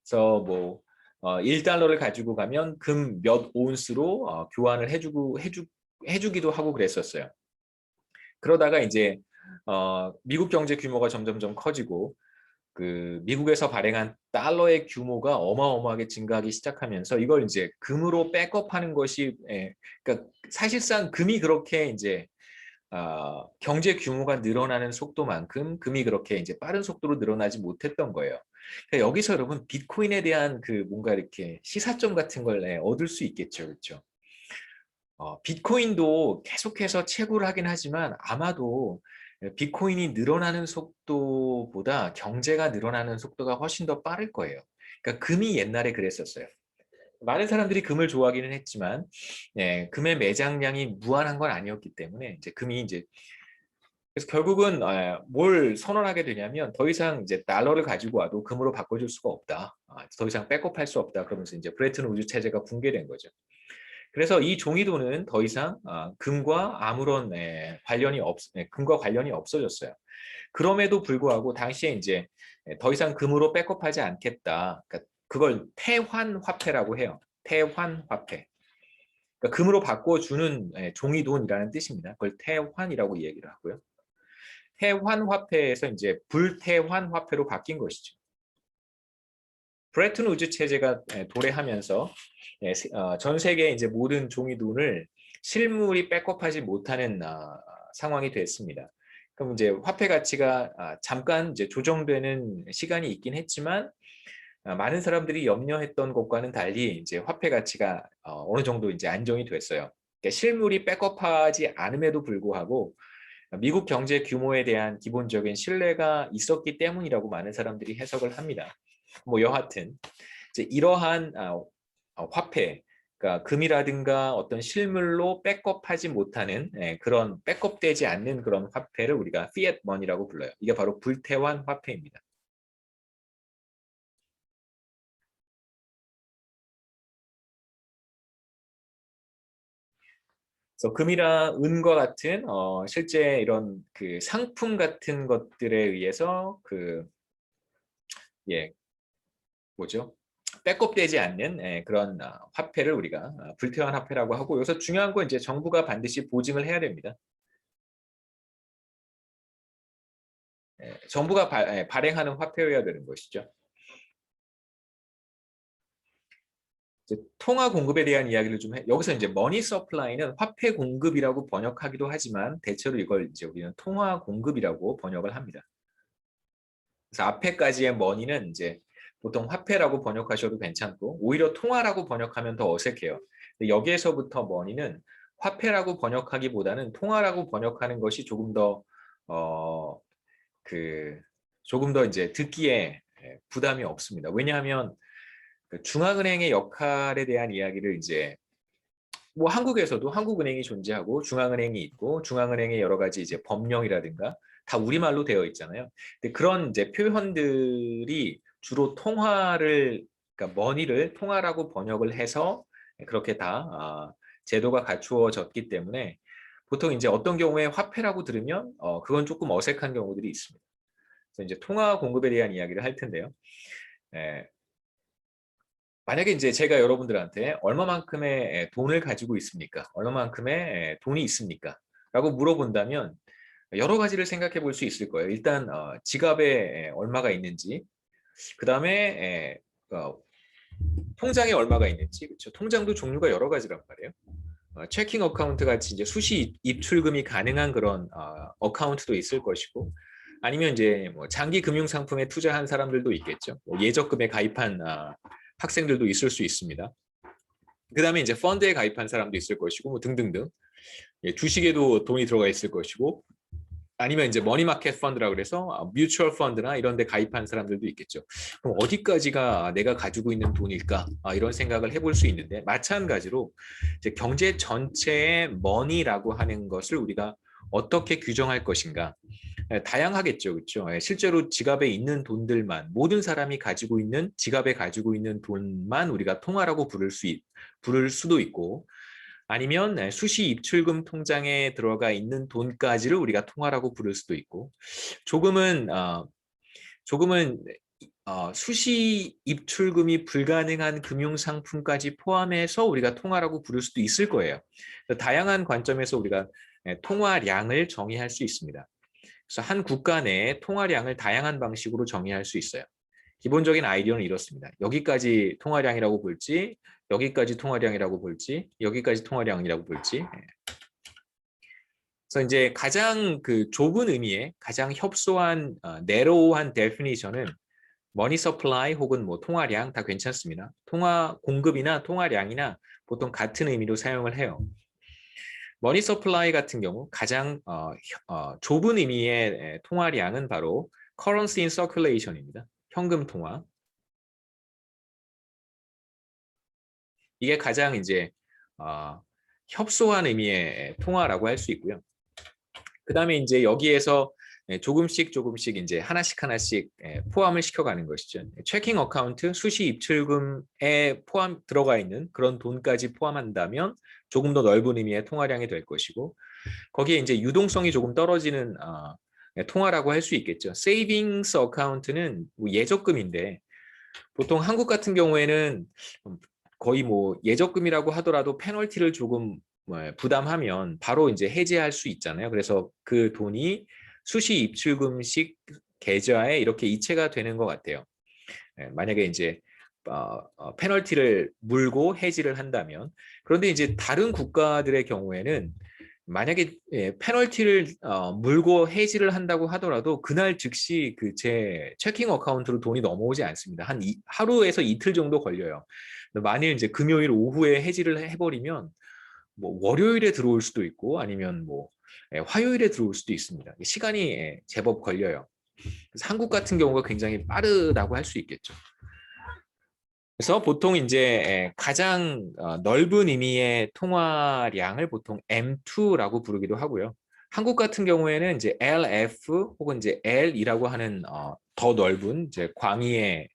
그래서 뭐 1달러를 가지고 가면 금 몇 온스로 교환을 해주기도 하고 그랬었어요. 그러다가 이제 미국 경제 규모가 점점점 커지고 그 미국에서 발행한 달러의 규모가 어마어마하게 증가하기 시작하면서 이걸 이제 금으로 백업하는 것이 그러니까 사실상 금이 그렇게 이제 경제 규모가 늘어나는 속도만큼 금이 그렇게 이제 빠른 속도로 늘어나지 못했던 거예요. 그러니까 여기서 여러분 비트코인에 대한 그 뭔가 이렇게 시사점 같은 걸 얻을 수 있겠죠, 그렇죠? 비트코인도 계속해서 채굴을 하긴 하지만 아마도 비트코인이 늘어나는 속도보다 경제가 늘어나는 속도가 훨씬 더 빠를 거예요. 그러니까 금이 옛날에 그랬었어요. 많은 사람들이 금을 좋아하기는 했지만 금의 매장량이 무한한 건 아니었기 때문에 이제 금이 이제 그래서 결국은 뭘 선언하게 되냐면 더 이상 이제 달러를 가지고 와도 금으로 바꿔줄 수가 없다. 더 이상 백업할 수 없다. 그러면서 이제 브레튼 우즈 체제가 붕괴된 거죠. 그래서 이 종이돈은 더 이상 금과 아무런 금과 관련이 없어졌어요. 그럼에도 불구하고 당시에 이제 더 이상 금으로 백업하지 않겠다. 그러니까 그걸 태환 화폐라고 해요. 태환 화폐. 그러니까 금으로 바꿔주는 종이돈이라는 뜻입니다. 그걸 태환이라고 얘기를 하고요. 태환 화폐에서 이제 불태환 화폐로 바뀐 것이죠. 브레튼 우즈 체제가 도래하면서 전 세계 이제 모든 종이돈을 실물이 백업하지 못하는 상황이 됐습니다. 그럼 이제 화폐 가치가 잠깐 이제 조정되는 시간이 있긴 했지만 많은 사람들이 염려했던 것과는 달리 이제 화폐 가치가 어느 정도 이제 안정이 됐어요. 그러니까 실물이 백업하지 않음에도 불구하고 미국 경제 규모에 대한 기본적인 신뢰가 있었기 때문이라고 많은 사람들이 해석을 합니다. 뭐 여하튼 이제 이러한 화폐, 그러니까 금이라든가 어떤 실물로 백업하지 못하는 그런 백업되지 않는 그런 화폐를 우리가 fiat money라고 불러요. 이게 바로 불태환 화폐입니다. 그래서 금이나 은과 같은 실제 이런 그 상품 같은 것들에 의해서 예 뭐죠? 백업되지 않는 그런 화폐를 우리가 불태환 화폐라고 하고 여기서 중요한 건 이제 정부가 반드시 보증을 해야 됩니다. 정부가 발행하는 화폐여야 되는 것이죠. 이제 통화 공급에 대한 이야기를 좀 여기서 이제 머니 서플라이는 화폐 공급이라고 번역하기도 하지만 대체로 이걸 이제 우리는 통화 공급이라고 번역을 합니다. 그래서 앞에까지의 머니는 이제 보통 화폐라고 번역하셔도 괜찮고 오히려 통화라고 번역하면 더 어색해요. 여기에서부터 머니는 화폐라고 번역하기보다는 통화라고 번역하는 것이 조금 더 조금 더 이제 듣기에 부담이 없습니다. 왜냐하면 그 중앙은행의 역할에 대한 이야기를 이제 뭐 한국에서도 한국은행이 존재하고 중앙은행이 있고 중앙은행의 여러 가지 이제 법령이라든가 다 우리말로 되어 있잖아요. 근데 그런 이제 표현들이 주로 통화를 그러니까 money를 통화라고 번역을 해서 그렇게 다 제도가 갖추어졌기 때문에 보통 이제 어떤 경우에 화폐라고 들으면 그건 조금 어색한 경우들이 있습니다. 그래서 이제 통화 공급에 대한 이야기를 할 텐데요. 예, 만약에 이제 제가 여러분들한테 얼마만큼의 돈을 가지고 있습니까? 얼마만큼의 돈이 있습니까? 라고 물어본다면 여러 가지를 생각해 볼 수 있을 거예요. 일단 지갑에 얼마가 있는지, 그 다음에 통장에 얼마가 있는지, 그렇죠? 통장도 종류가 여러 가지란 말이에요. 체킹 어카운트 같이 이제 수시 입출금이 가능한 그런 어카운트도 있을 것이고, 아니면 이제 뭐 장기 금융 상품에 투자한 사람들도 있겠죠. 뭐 예적금에 가입한 학생들도 있을 수 있습니다. 그다음에 이제 펀드에 가입한 사람도 있을 것이고, 뭐 등등등. 주식에도 돈이 들어가 있을 것이고, 아니면 이제 머니마켓 펀드라 그래서 뮤추얼 펀드나 이런 데 가입한 사람들도 있겠죠. 그럼 어디까지가 내가 가지고 있는 돈일까? 이런 생각을 해볼 수 있는데, 마찬가지로 이제 경제 전체의 머니라고 하는 것을 우리가 어떻게 규정할 것인가? 다양하겠죠, 그렇죠? 실제로 지갑에 있는 돈들만, 모든 사람이 가지고 있는 지갑에 가지고 있는 돈만 우리가 통화라고 부를 수도 있고, 아니면 수시 입출금 통장에 들어가 있는 돈까지를 우리가 통화라고 부를 수도 있고, 조금은 수시 입출금이 불가능한 금융 상품까지 포함해서 우리가 통화라고 부를 수도 있을 거예요. 다양한 관점에서 우리가 통화량을 정의할 수 있습니다. 그래서 한 국가 내에 통화량을 다양한 방식으로 정의할 수 있어요. 기본적인 아이디어는 이렇습니다. 여기까지 통화량이라고 볼지, 여기까지 통화량이라고 볼지, 여기까지 통화량이라고 볼지. 그래서 이제 가장 그 좁은 의미의 가장 협소한 narrow한 definition은 money supply 혹은 뭐 통화량 다 괜찮습니다. 통화 공급이나 통화량이나 보통 같은 의미로 사용을 해요. 머니 서플라이 같은 경우 가장 좁은 의미의 통화량은 바로 currency in circulation입니다. 현금 통화. 이게 가장 이제 협소한 의미의 통화라고 할 수 있고요. 그 다음에 이제 여기에서 조금씩 이제 하나씩 포함을 시켜가는 것이죠. 체킹 어카운트, 수시 입출금에 들어가 있는 그런 돈까지 포함한다면 조금 더 넓은 의미의 통화량이 될 것이고, 거기에 이제 유동성이 조금 떨어지는 통화라고 할 수 있겠죠. 세이빙스 어카운트는 뭐 예적금인데, 보통 한국 같은 경우에는 거의 뭐 예적금이라고 하더라도 페널티를 조금 부담하면 바로 이제 해지할 수 있잖아요. 그래서 그 돈이 수시 입출금식 계좌에 이렇게 이체가 되는 것 같아요. 만약에 이제 페널티를 물고 해지를 한다면. 그런데 이제 다른 국가들의 경우에는 만약에 페널티를 물고 해지를 한다고 하더라도 그날 즉시 그 제 체킹 어카운트로 돈이 넘어오지 않습니다. 하루에서 이틀 정도 걸려요. 만일 이제 금요일 오후에 해지를 해버리면 뭐 월요일에 들어올 수도 있고, 아니면 뭐 화요일에 들어올 수도 있습니다. 시간이 제법 걸려요. 그래서 한국 같은 경우가 굉장히 빠르다고 할 수 있겠죠. 그래서 보통 이제 가장 넓은 의미의 통화량을 보통 M2라고 부르기도 하고요. 한국 같은 경우에는 이제 LF 혹은 이제 L이라고 하는 더 넓은 이제 광의의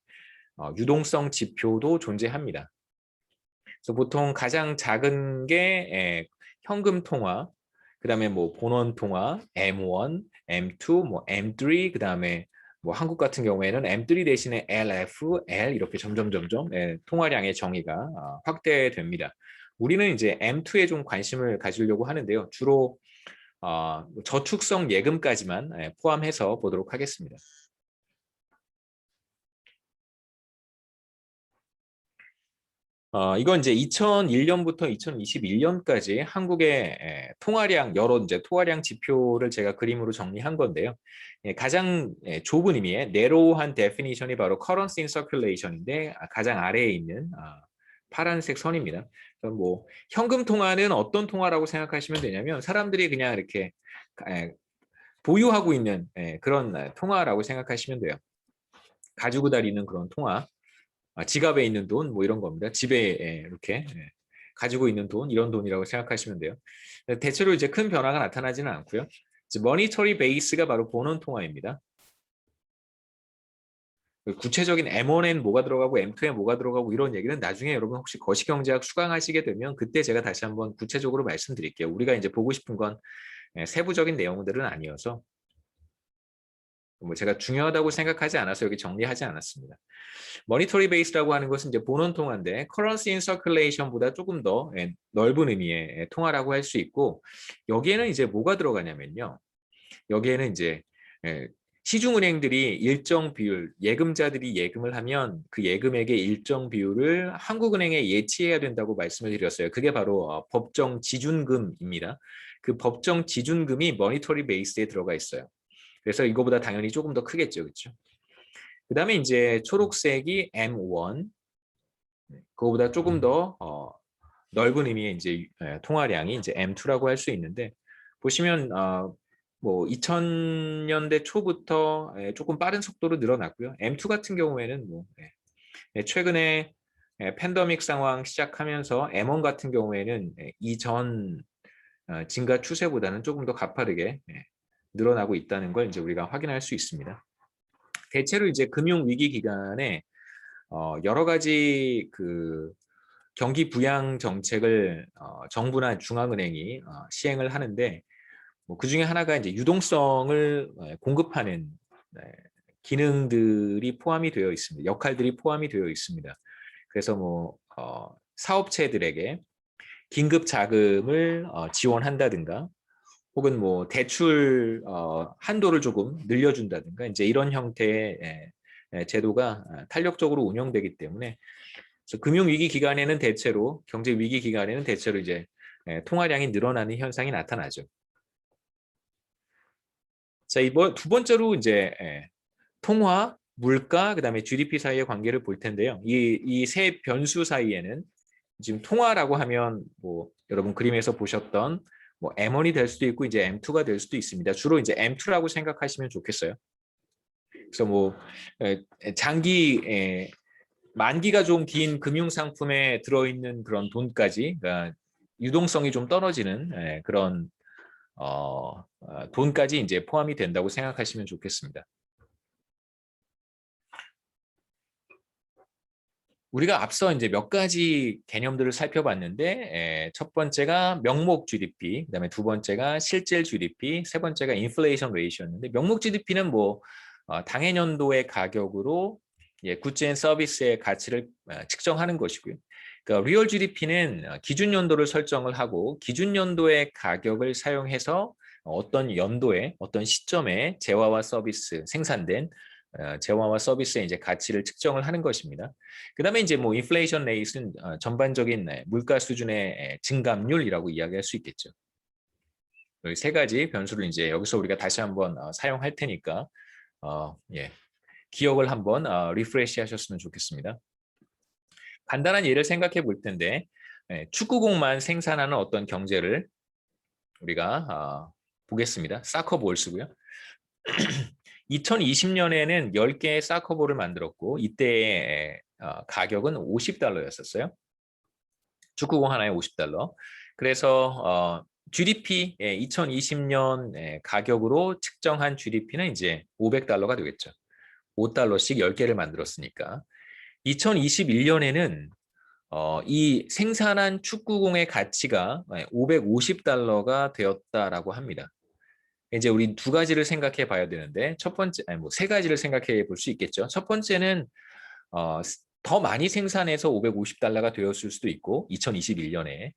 유동성 지표도 존재합니다. 그래서 보통 가장 작은 게 현금 통화, 그다음에 뭐 본원 통화, M1, M2, 뭐 M3, 그다음에 뭐 한국 같은 경우에는 M3 대신에 LF, L 이렇게 점점 통화량의 정의가 확대됩니다. 우리는 이제 M2에 좀 관심을 가지려고 하는데요. 주로 저축성 예금까지만 포함해서 보도록 하겠습니다. 이건 이제 2001년부터 2021년까지 한국의 통화량, 여러 이제 통화량 지표를 제가 그림으로 정리한 건데요. 가장 좁은 의미의 narrow한 definition이 바로 currency in circulation인데, 가장 아래에 있는 파란색 선입니다. 뭐 현금 통화는 어떤 통화라고 생각하시면 되냐면, 사람들이 그냥 이렇게 보유하고 있는 그런 통화라고 생각하시면 돼요. 가지고 다니는 그런 통화. 지갑에 있는 돈, 뭐 이런 겁니다. 집에 이렇게 가지고 있는 돈, 이런 돈이라고 생각하시면 돼요. 대체로 이제 큰 변화가 나타나지는 않고요. 머니터리 베이스가 바로 본원 통화입니다. 구체적인 M1엔 뭐가 들어가고 M2에 뭐가 들어가고 이런 얘기는 나중에 여러분 혹시 거시경제학 수강하시게 되면 그때 제가 다시 한번 구체적으로 말씀드릴게요. 우리가 이제 보고 싶은 건 세부적인 내용들은 아니어서 뭐 제가 중요하다고 생각하지 않아서 여기 정리하지 않았습니다. 머니터리 베이스라고 하는 것은 이제 본원 통화인데 currency in circulation보다 조금 더 넓은 의미의 통화라고 할 수 있고 여기에는 이제 뭐가 들어가냐면요. 여기에는 이제 시중은행들이 일정 비율, 예금자들이 예금을 하면 그 예금액의 일정 비율을 한국은행에 예치해야 된다고 말씀을 드렸어요. 그게 바로 법정 지준금입니다. 그 법정 지준금이 머니터리 베이스에 들어가 있어요. 그래서 이거보다 당연히 조금 더 크겠죠. 그렇죠? 그다음에 이제 초록색이 M1, 그거보다 조금 더 넓은 의미의 이제 통화량이 이제 M2라고 할 수 있는데 보시면 뭐 2000년대 초부터 조금 빠른 속도로 늘어났고요. M2 같은 경우에는 뭐 최근에 팬데믹 상황 시작하면서 M1 같은 경우에는 이전 증가 추세보다는 조금 더 가파르게 늘어나고 있다는 걸 이제 우리가 확인할 수 있습니다. 대체로 이제 금융 위기 기간에 여러 가지 그 경기 부양 정책을 정부나 중앙은행이 시행을 하는데 뭐 그 중에 하나가 이제 유동성을 공급하는 기능들이 포함이 되어 있습니다. 역할들이 포함이 되어 있습니다. 그래서 뭐 사업체들에게 긴급 자금을 지원한다든가 혹은 뭐 대출 한도를 조금 늘려준다든가 이제 이런 형태의 제도가 탄력적으로 운영되기 때문에 그래서 금융 위기 기간에는 대체로 경제 위기 기간에는 대체로 이제 통화량이 늘어나는 현상이 나타나죠. 자, 이번 두 번째로 이제 통화, 물가, 그다음에 GDP 사이의 관계를 볼 텐데요. 이 세 변수 사이에는 지금 통화라고 하면 뭐 여러분 그림에서 보셨던 뭐 M1이 될 수도 있고 이제 M2가 될 수도 있습니다. 주로 이제 M2라고 생각하시면 좋겠어요. 그래서 뭐 장기 만기가 좀 긴 금융 상품에 들어있는 그런 돈까지, 그러니까 유동성이 좀 떨어지는 그런 돈까지 이제 포함이 된다고 생각하시면 좋겠습니다. 우리가 앞서 이제 몇 가지 개념들을 살펴봤는데 첫 번째가 명목 GDP, 그다음에 두 번째가 실질 GDP, 세 번째가 인플레이션 레이시오였는데 명목 GDP는 뭐 당해년도의 가격으로 굿즈 앤 서비스의 가치를 측정하는 것이고요. 그러니까 리얼 GDP는 기준 연도를 설정을 하고 기준 연도의 가격을 사용해서 어떤 연도에 어떤 시점에 재화와 서비스 생산된 재화와 서비스의 이제 가치를 측정을 하는 것입니다. 그다음에 이제 뭐 인플레이션 레이트는 전반적인 물가 수준의 증감률이라고 이야기할 수 있겠죠. 이 세 가지 변수를 이제 여기서 우리가 다시 한번 사용할 테니까 기억을 한번 리프레시 하셨으면 좋겠습니다. 간단한 예를 생각해 볼 텐데 축구공만 생산하는 어떤 경제를 우리가 보겠습니다. 사커볼스고요. 2020년에는 10개의 사커볼을 만들었고 이때의 가격은 $50였었어요. 축구공 하나에 $50. 그래서 GDP 2020년 가격으로 측정한 GDP는 이제 $500가 되겠죠. $5씩 10개를 만들었으니까. 2021년에는 이 생산한 축구공의 가치가 $550가 되었다라고 합니다. 이제 우리 두 가지를 생각해 봐야 되는데 첫 번째, 아니 뭐 세 가지를 생각해 볼 수 있겠죠. 첫 번째는 더 많이 생산해서 $550가 되었을 수도 있고 2021년에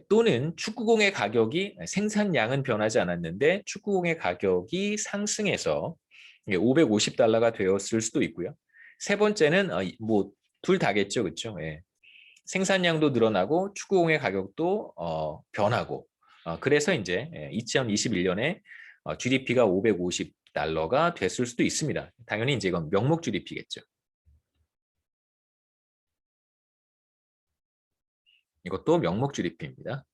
또는 축구공의 가격이 생산량은 변하지 않았는데 축구공의 가격이 상승해서 $550가 되었을 수도 있고요. 세 번째는 뭐 둘 다겠죠, 그렇죠? 생산량도 늘어나고 축구공의 가격도 변하고 그래서 이제 2021년에 GDP가 $550가 됐을 수도 있습니다. 당연히 이제 이건 명목 GDP겠죠. 이것도 명목 GDP입니다.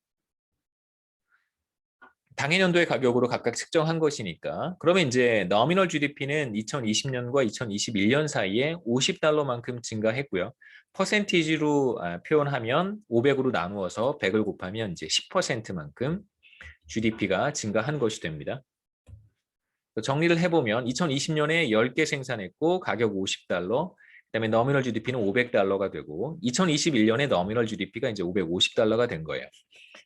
당해년도의 가격으로 각각 측정한 것이니까 그러면 이제 nominal GDP는 2020년과 2021년 사이에 $50만큼 증가했고요. 퍼센티지로 표현하면 500으로 나누어서 100을 곱하면 이제 10%만큼 GDP가 증가한 것이 됩니다. 정리를 해보면 2020년에 10개 생산했고 가격 50달러, 그다음에 너미널 GDP는 500달러가 되고 2021년에 너미널 GDP가 이제 550달러가 된 거예요.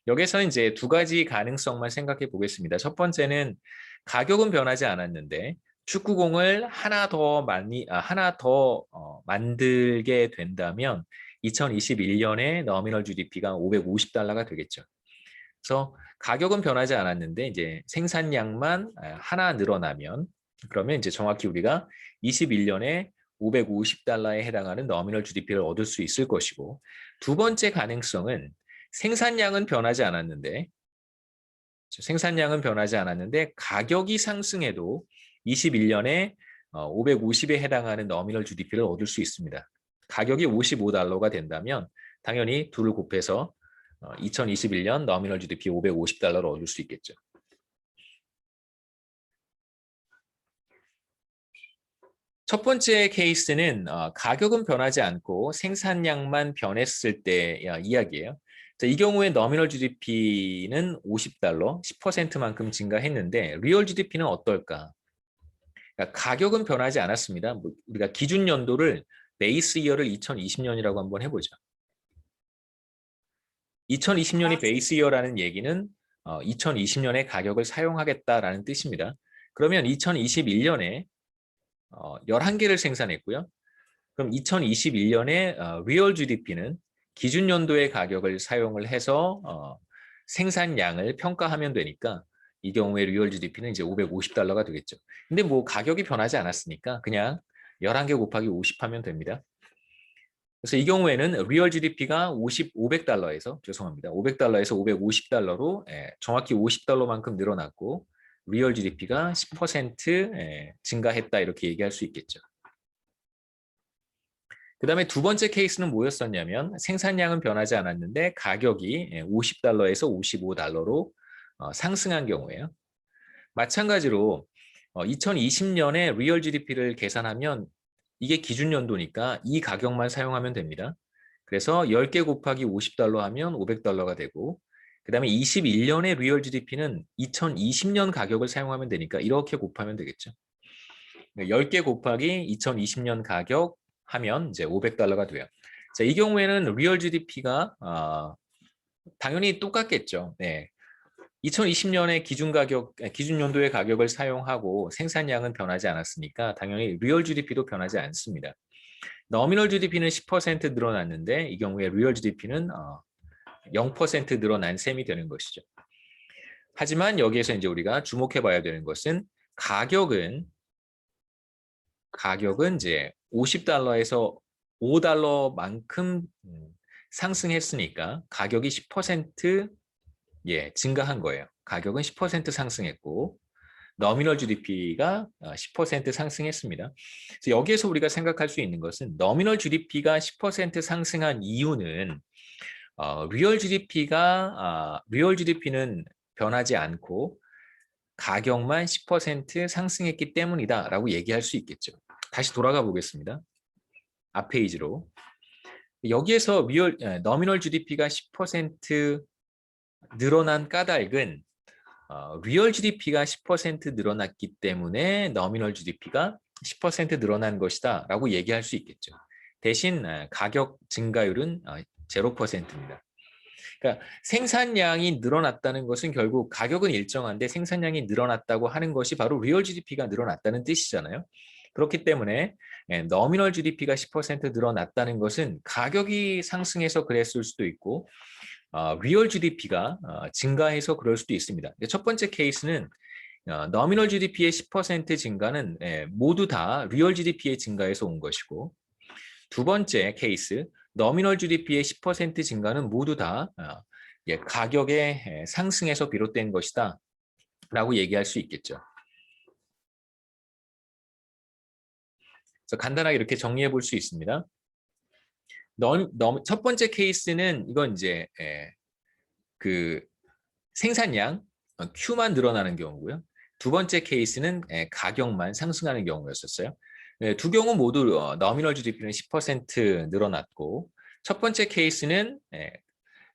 여기서 이제 두 가지 가능성만 생각해 보겠습니다. 첫 번째는 가격은 변하지 않았는데 축구공을 하나 더 만들게 된다면 2021년에 너미널 GDP가 550달러가 되겠죠. 그래서 가격은 변하지 않았는데 이제 생산량만 하나 늘어나면 그러면 이제 정확히 우리가 21년에 550달러에 해당하는 너미널 GDP를 얻을 수 있을 것이고, 두 번째 가능성은 생산량은 변하지 않았는데 가격이 상승해도 21년에 550에 해당하는 너미널 GDP를 얻을 수 있습니다. 가격이 55달러가 된다면 당연히 둘을 곱해서 2021년 너미널 GDP 550달러를 얻을 수 있겠죠. 첫 번째 케이스는 가격은 변하지 않고 생산량만 변했을 때 이야기예요. 자, 이 경우에 너미널 GDP는 50달러, 10%만큼 증가했는데 리얼 GDP는 어떨까? 그러니까 가격은 변하지 않았습니다. 우리가 기준 연도를 베이스 이어를 2020년이라고 한번 해보죠. 2020년이 베이스 이어라는 얘기는 2020년에 가격을 사용하겠다라는 뜻입니다. 그러면 2021년에 11개를 생산했고요. 그럼 2021년에 리얼 GDP는 기준 연도의 가격을 사용을 해서 생산량을 평가하면 되니까 이 경우에 리얼 GDP는 이제 550달러가 되겠죠. 근데 뭐 가격이 변하지 않았으니까 그냥 11개 곱하기 50 하면 됩니다. 그래서 이 경우에는 리얼 GDP가 500달러에서 죄송합니다. 500달러에서 550달러로 정확히 50달러만큼 늘어났고 리얼 GDP가 10% 증가했다 이렇게 얘기할 수 있겠죠. 그 다음에 두 번째 케이스는 뭐였었냐면 생산량은 변하지 않았는데 가격이 50달러에서 55달러로 상승한 경우예요. 마찬가지로 2020년에 리얼 GDP를 계산하면 이게 기준 연도니까 이 가격만 사용하면 됩니다. 그래서 10개 곱하기 50달러 하면 500달러가 되고 그 다음에 21년에 리얼 GDP는 2020년 가격을 사용하면 되니까 이렇게 곱하면 되겠죠. 10개 곱하기 2020년 가격 하면 이제 500달러가 돼요. 자, 이 경우에는 리얼 GDP가 당연히 똑같겠죠. 네. 2020년에 기준 연도의 가격을 사용하고 생산량은 변하지 않았으니까 당연히 리얼 GDP도 변하지 않습니다. 너미널 GDP는 10% 늘어났는데 이 경우에 리얼 GDP는 0% 늘어난 셈이 되는 것이죠. 하지만 여기에서 이제 우리가 주목해 봐야 되는 것은 가격은 이제 50달러에서 5달러만큼 상승했으니까 가격이 10% 증가한 거예요. 가격은 10% 상승했고 너미널 GDP가 10% 상승했습니다. 그래서 여기에서 우리가 생각할 수 있는 것은 너미널 GDP가 10% 상승한 이유는 리얼 GDP는 변하지 않고 가격만 10% 상승했기 때문이다라고 얘기할 수 있겠죠. 다시 돌아가 보겠습니다. 앞 페이지로. 여기에서 너미널 GDP가 10% 늘어난 까닭은 리얼 GDP가 10% 늘어났기 때문에 너미널 GDP가 10% 늘어난 것이다 라고 얘기할 수 있겠죠. 대신 가격 증가율은 0%입니다. 그러니까 생산량이 늘어났다는 것은 결국 가격은 일정한데 생산량이 늘어났다고 하는 것이 바로 리얼 GDP가 늘어났다는 뜻이잖아요. 그렇기 때문에 너미널 GDP가 10% 늘어났다는 것은 가격이 상승해서 그랬을 수도 있고 리얼 GDP가 증가해서 그럴 수도 있습니다. 첫 번째 케이스는 너미널 GDP의 10% 증가는 모두 다 리얼 GDP의 증가에서 온 것이고 두 번째 케이스 너미널 GDP의 10% 증가는 모두 다 가격의 상승에서 비롯된 것이다 라고 얘기할 수 있겠죠. 그래서 간단하게 이렇게 정리해 볼 수 있습니다. 첫 번째 케이스는 이건 이제 그 생산량 Q만 늘어나는 경우고요. 두 번째 케이스는 가격만 상승하는 경우였었어요. 두 경우 모두 너미널 GDP는 10% 늘어났고 첫 번째 케이스는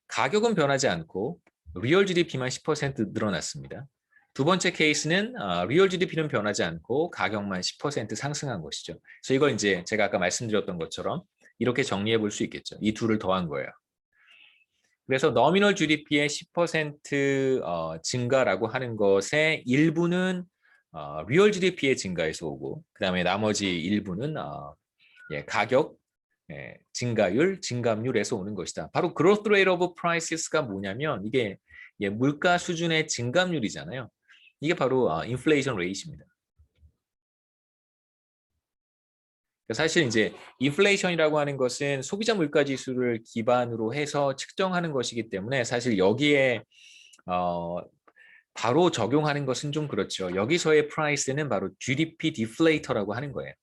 가격은 변하지 않고 리얼 GDP만 10% 늘어났습니다. 두 번째 케이스는 리얼 GDP는 변하지 않고 가격만 10% 상승한 것이죠. 그래서 이걸 이제 제가 아까 말씀드렸던 것처럼 이렇게 정리해 볼 수 있겠죠. 이 둘을 더한 거예요. 그래서 너미널 GDP의 10% 증가라고 하는 것의 일부는 리얼 GDP의 증가에서 오고, 그다음에 나머지 일부는 가격 증가율, 증감률에서 오는 것이다. 바로 growth rate of prices가 뭐냐면 이게 물가 수준의 증감률이잖아요. 이게 바로 인플레이션 레이트입니다. 사실 이제 인플레이션이라고 하는 것은 소비자 물가 지수를 기반으로 해서 측정하는 것이기 때문에 사실 여기에 바로 적용하는 것은 좀 그렇죠. 여기서의 프라이스는 바로 GDP 디플레이터라고 하는 거예요.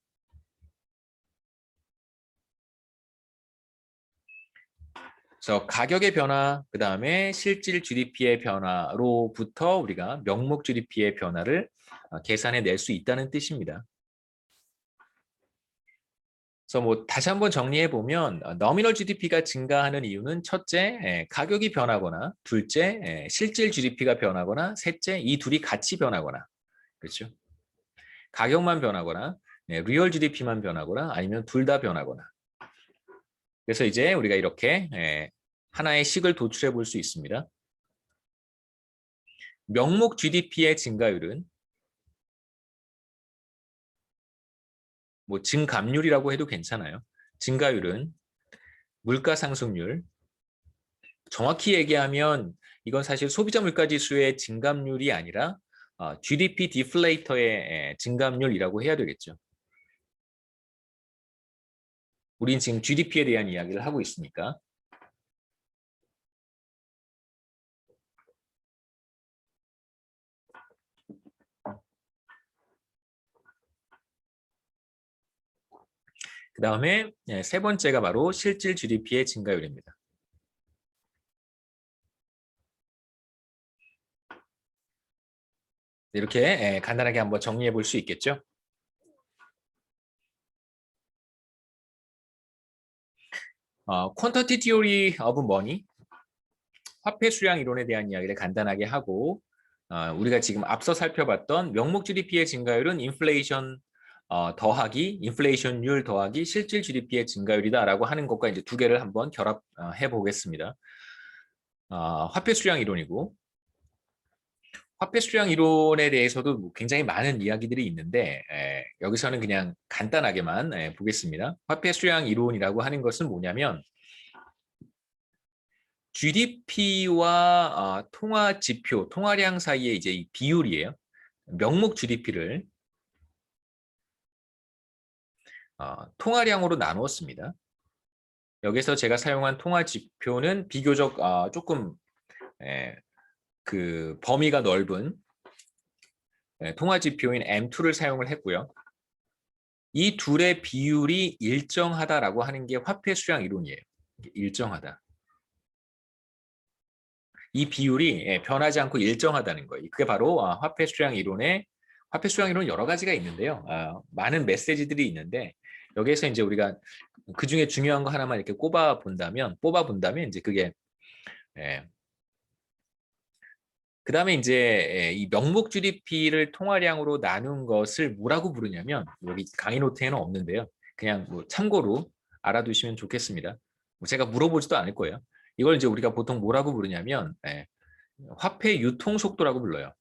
그래서 가격의 변화, 그 다음에 실질 GDP의 변화로부터 우리가 명목 GDP의 변화를 계산해 낼 수 있다는 뜻입니다. 그래서 뭐 다시 한번 정리해 보면 너미널 GDP가 증가하는 이유는 첫째, 가격이 변하거나, 둘째, 실질 GDP가 변하거나, 셋째, 이 둘이 같이 변하거나, 그렇죠? 가격만 변하거나, 리얼 GDP만 변하거나, 아니면 둘 다 변하거나. 그래서 이제 우리가 이렇게 하나의 식을 도출해 볼 수 있습니다. 명목 GDP의 증가율은 뭐 증감률이라고 해도 괜찮아요. 증가율은 물가 상승률, 정확히 얘기하면 이건 사실 소비자 물가 지수의 증감률이 아니라 GDP 디플레이터의 증감률이라고 해야 되겠죠. 우린 지금 GDP에 대한 이야기를 하고 있으니까. 그 다음에 세 번째가 바로 실질 GDP의 증가율입니다. 이렇게 간단하게 한번 정리해 볼 수 있겠죠. 퀀터티 티오리 오브 머니, 화폐 수량 이론에 대한 이야기를 간단하게 하고, 우리가 지금 앞서 살펴봤던 명목 GDP의 증가율은 인플레이션 더하기 인플레이션율 더하기 실질 GDP의 증가율이다라고 하는 것과 이제 두 개를 한번 결합해 보겠습니다. 화폐 수량 이론이고, 화폐 수량 이론에 대해서도 굉장히 많은 이야기들이 있는데 여기서는 그냥 간단하게만 보겠습니다. 화폐 수량 이론이라고 하는 것은 뭐냐면 GDP와 통화 지표, 통화량 사이의 이제 이 비율이에요. 명목 GDP를 통화량으로 나누었습니다. 여기서 제가 사용한 통화 지표는 비교적 조금 그 범위가 넓은 통화 지표인 M2를 사용을 했고요. 이 둘의 비율이 일정하다라고 하는 게 화폐 수량 이론이에요. 일정하다. 이 비율이 변하지 않고 일정하다는 거예요. 그게 바로 화폐 수량 이론의 화폐 수량 이론 여러 가지가 있는데요. 많은 메시지들이 있는데 여기에서 이제 우리가 그 중에 중요한 거 하나만 이렇게 뽑아 본다면 이제 그게 그 다음에 이제 이 명목 GDP를 통화량으로 나눈 것을 뭐라고 부르냐면 여기 강의 노트에는 없는데요. 그냥 뭐 참고로 알아두시면 좋겠습니다. 제가 물어보지도 않을 거예요. 이걸 이제 우리가 보통 뭐라고 부르냐면 화폐 유통 속도라고 불러요.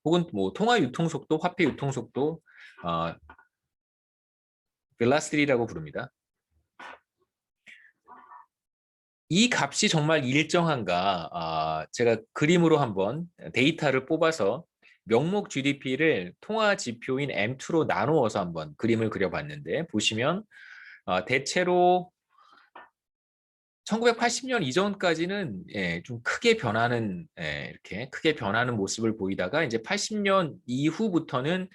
혹은 뭐 통화 유통 속도, 화폐 유통 속도, velocity라고 부릅니다. 이 값이 정말 일정한가? 제가 그림으로 한번 데이터를 뽑아서 명목 GDP를 통화 지표인 M2로 나누어서 한번 그림을 그려봤는데 보시면 대체로 1980년 이전까지는 좀 크게 변하는 이렇게 크게 변하는 모습을 보이다가 이제 80년 이후부터는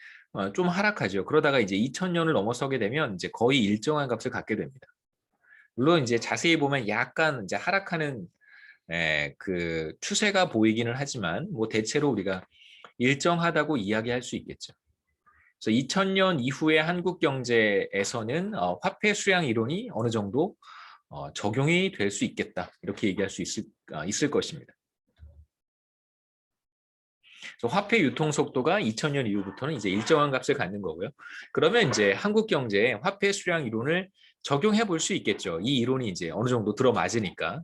좀 하락하죠. 그러다가 이제 2000년을 넘어서게 되면 이제 거의 일정한 값을 갖게 됩니다. 물론 이제 자세히 보면 약간 이제 하락하는 그 추세가 보이기는 하지만 뭐 대체로 우리가 일정하다고 이야기할 수 있겠죠. 그래서 2000년 이후의 한국 경제에서는 화폐 수량 이론이 어느 정도 적용이 될 수 있겠다. 이렇게 얘기할 수 있을 것입니다. 그래서 화폐 유통 속도가 2000년 이후부터는 이제 일정한 값을 갖는 거고요. 그러면 이제 한국 경제에 화폐 수량 이론을 적용해 볼 수 있겠죠. 이 이론이 이제 어느 정도 들어맞으니까.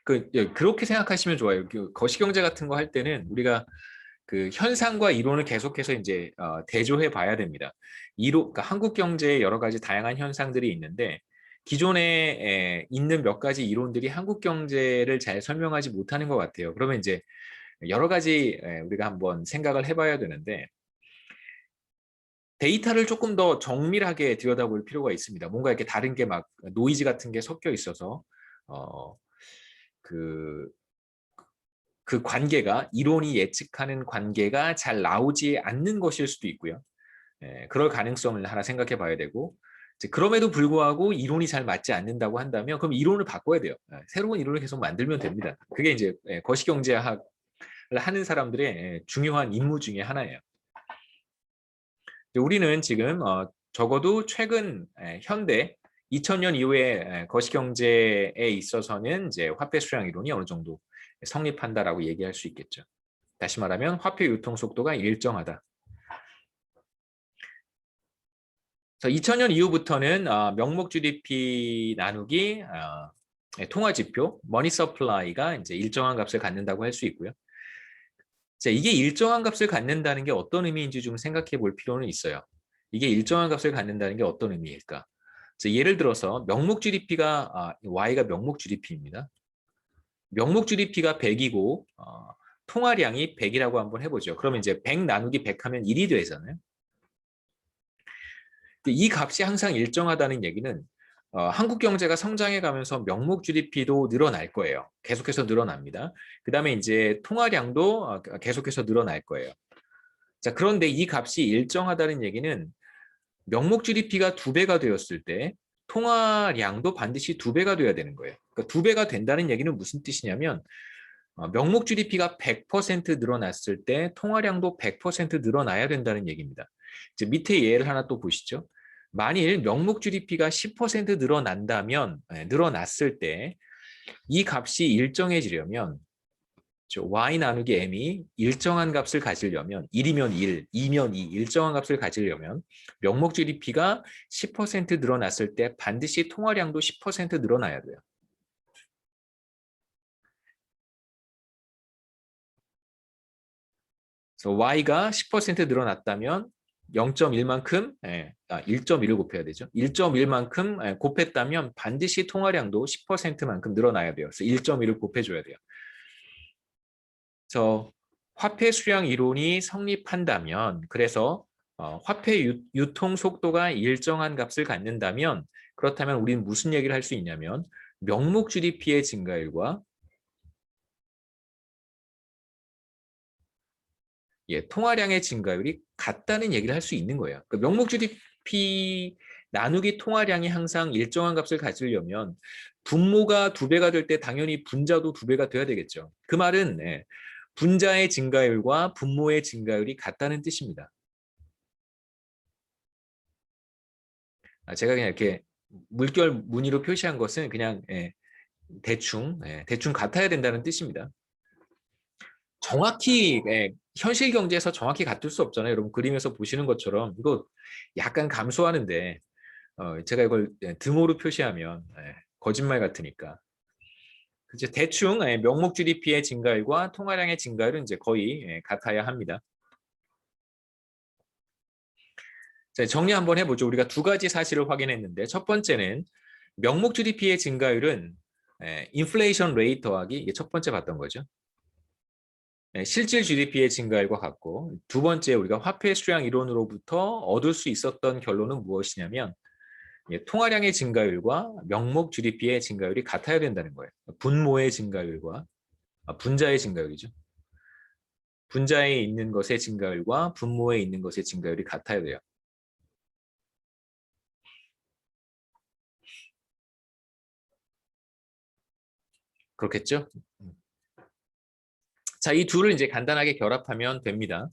그렇게 생각하시면 좋아요. 거시경제 같은 거 할 때는 우리가 그 현상과 이론을 계속해서 이제 대조해 봐야 됩니다. 그러니까 한국 경제에 여러 가지 다양한 현상들이 있는데 기존에 있는 몇 가지 이론들이 한국 경제를 잘 설명하지 못하는 것 같아요. 그러면 이제 여러 가지 우리가 한번 생각을 해봐야 되는데 데이터를 조금 더 정밀하게 들여다볼 필요가 있습니다. 뭔가 이렇게 다른 게 막 노이즈 같은 게 섞여 있어서 그 관계가 이론이 예측하는 관계가 잘 나오지 않는 것일 수도 있고요. 그럴 가능성을 하나 생각해 봐야 되고 그럼에도 불구하고 이론이 잘 맞지 않는다고 한다면 그럼 이론을 바꿔야 돼요. 새로운 이론을 계속 만들면 됩니다. 그게 이제 거시경제학을 하는 사람들의 중요한 임무 중에 하나예요. 우리는 지금 적어도 최근 현대 2000년 이후에 거시경제에 있어서는 이제 화폐 수량 이론이 어느 정도 성립한다라고 얘기할 수 있겠죠. 다시 말하면 화폐 유통 속도가 일정하다. 2000년 이후부터는 명목 GDP 나누기 통화 지표, 머니 서플라이가 이제 일정한 값을 갖는다고 할 수 있고요. 자, 이게 일정한 값을 갖는다는 게 어떤 의미인지 좀 생각해 볼 필요는 있어요. 이게 일정한 값을 갖는다는 게 어떤 의미일까? 자, 예를 들어서 명목 GDP가 Y가 명목 GDP입니다. 명목 GDP가 100이고 통화량이 100이라고 한번 해보죠. 그러면 이제 100 나누기 100 하면 1이 되잖아요. 이 값이 항상 일정하다는 얘기는 한국 경제가 성장해 가면서 명목 GDP도 늘어날 거예요. 계속해서 늘어납니다. 그다음에 이제 통화량도 계속해서 늘어날 거예요. 자, 그런데 이 값이 일정하다는 얘기는 명목 GDP가 2배가 되었을 때 통화량도 반드시 2배가 돼야 되는 거예요. 그러니까 2배가 된다는 얘기는 무슨 뜻이냐면 명목 GDP가 100% 늘어났을 때 통화량도 100% 늘어나야 된다는 얘기입니다. 이제 밑에 예를 하나 또 보시죠. 만일 명목 GDP가 10% 늘어났을 때 이 값이 일정해지려면 y 나누기 m이 일정한 값을 가지려면 1이면 1, 2면 2 일정한 값을 가지려면 명목 GDP가 10% 늘어났을 때 반드시 통화량도 10% 늘어나야 돼요. 그래서 y가 10% 늘어났다면 0.1만큼 1.1을 곱해야 되죠. 1.1만큼 곱했다면 반드시 통화량도 10%만큼 늘어나야 돼요. 그래서 1.1을 곱해줘야 돼요. 그래서 화폐 수량 이론이 성립한다면 그래서 화폐 유통 속도가 일정한 값을 갖는다면 그렇다면 우리는 무슨 얘기를 할 수 있냐면 명목 GDP의 증가율과 통화량의 증가율이 같다는 얘기를 할 수 있는 거예요. 그러니까 명목 GDP 나누기 통화량이 항상 일정한 값을 가지려면 분모가 2배가 될 때 당연히 분자도 2배가 돼야 되겠죠. 그 말은 분자의 증가율과 분모의 증가율이 같다는 뜻입니다. 제가 그냥 이렇게 물결 무늬로 표시한 것은 그냥 대충 같아야 된다는 뜻입니다. 정확히 현실 경제에서 정확히 같을 수 없잖아요. 여러분 그림에서 보시는 것처럼 이거 약간 감소하는데 제가 이걸 등호로 표시하면 거짓말 같으니까. 이제 대충 명목 GDP의 증가율과 통화량의 증가율은 이제 거의 같아야 합니다. 자, 정리 한번 해보죠. 우리가 두 가지 사실을 확인했는데 첫 번째는 명목 GDP의 증가율은 인플레이션 레이트 더하기 이게 첫 번째 봤던 거죠. 실질 GDP의 증가율과 같고 두 번째 우리가 화폐 수량 이론으로부터 얻을 수 있었던 결론은 무엇이냐면 통화량의 증가율과 명목 GDP의 증가율이 같아야 된다는 거예요. 분모의 증가율과 분자의 증가율이죠. 분자에 있는 것의 증가율과 분모에 있는 것의 증가율이 같아야 돼요. 그렇겠죠? 자, 이 둘을 이제 간단하게 결합하면 됩니다.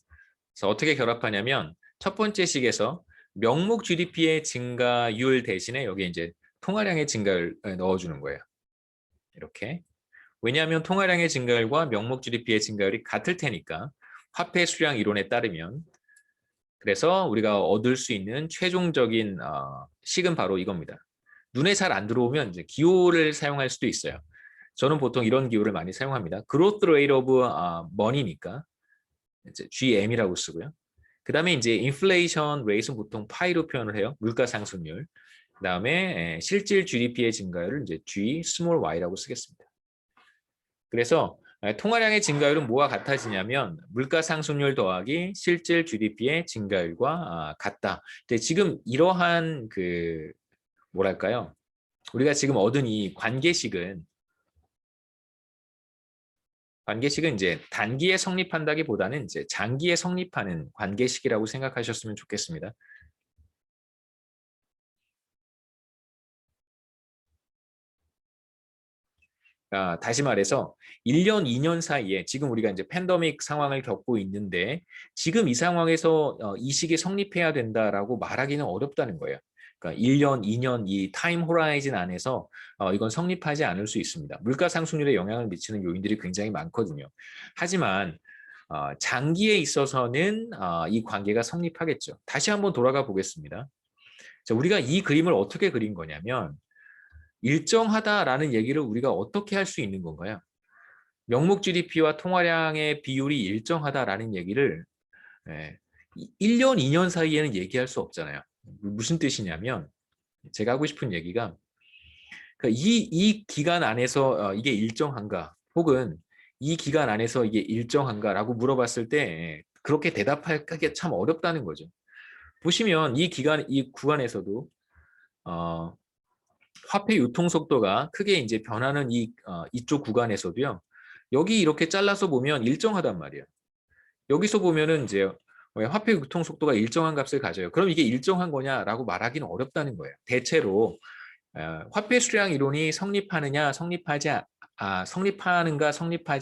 그래서 어떻게 결합하냐면 첫 번째 식에서 명목 GDP의 증가율 대신에 여기 이제 통화량의 증가율 넣어주는 거예요. 이렇게. 왜냐하면 통화량의 증가율과 명목 GDP의 증가율이 같을 테니까 화폐 수량 이론에 따르면 그래서 우리가 얻을 수 있는 최종적인 식은 바로 이겁니다. 눈에 잘 안 들어오면 이제 기호를 사용할 수도 있어요. 저는 보통 이런 기호를 많이 사용합니다. Growth Rate of Money니까 이제 GM이라고 쓰고요. 그 다음에 이제 Inflation Rate은 보통 파이로 표현을 해요. 물가 상승률. 그 다음에 실질 GDP의 증가율을 이제 G small y라고 쓰겠습니다. 그래서 통화량의 증가율은 뭐와 같아지냐면 물가 상승률 더하기 실질 GDP의 증가율과 같다. 근데 지금 이러한 그 뭐랄까요? 우리가 지금 얻은 이 관계식은 이제 단기에 성립한다기보다는 이제 장기에 성립하는 관계식이라고 생각하셨으면 좋겠습니다. 다시 말해서 1년, 2년 사이에 지금 우리가 이제 팬데믹 상황을 겪고 있는데 지금 이 상황에서 이 시기에 성립해야 된다라고 말하기는 어렵다는 거예요. 그러니까 1년, 2년 이 타임 호라이즌 안에서 이건 성립하지 않을 수 있습니다. 물가 상승률에 영향을 미치는 요인들이 굉장히 많거든요. 하지만 장기에 있어서는 이 관계가 성립하겠죠. 다시 한번 돌아가 보겠습니다. 자, 우리가 이 그림을 어떻게 그린 거냐면 일정하다라는 얘기를 우리가 어떻게 할 수 있는 건가요? 명목 GDP와 통화량의 비율이 일정하다라는 얘기를 1년, 2년 사이에는 얘기할 수 없잖아요. 무슨 뜻이냐면 제가 하고 싶은 얘기가 이 기간 안에서 이게 일정한가 혹은 이 기간 안에서 이게 일정한가라고 물어봤을 때 그렇게 대답하기 참 어렵다는 거죠. 보시면 이 구간에서도 화폐 유통 속도가 크게 이제 변하는 이쪽 구간에서도요. 여기 이렇게 잘라서 보면 일정하단 말이에요. 여기서 보면은 이제 화폐 유통 속도가 일정한 값을 가져요. 그럼 이게 일정한 거냐라고 말하기는 어렵다는 거예요. 대체로 화폐 수량 이론이 성립하는가 성립하지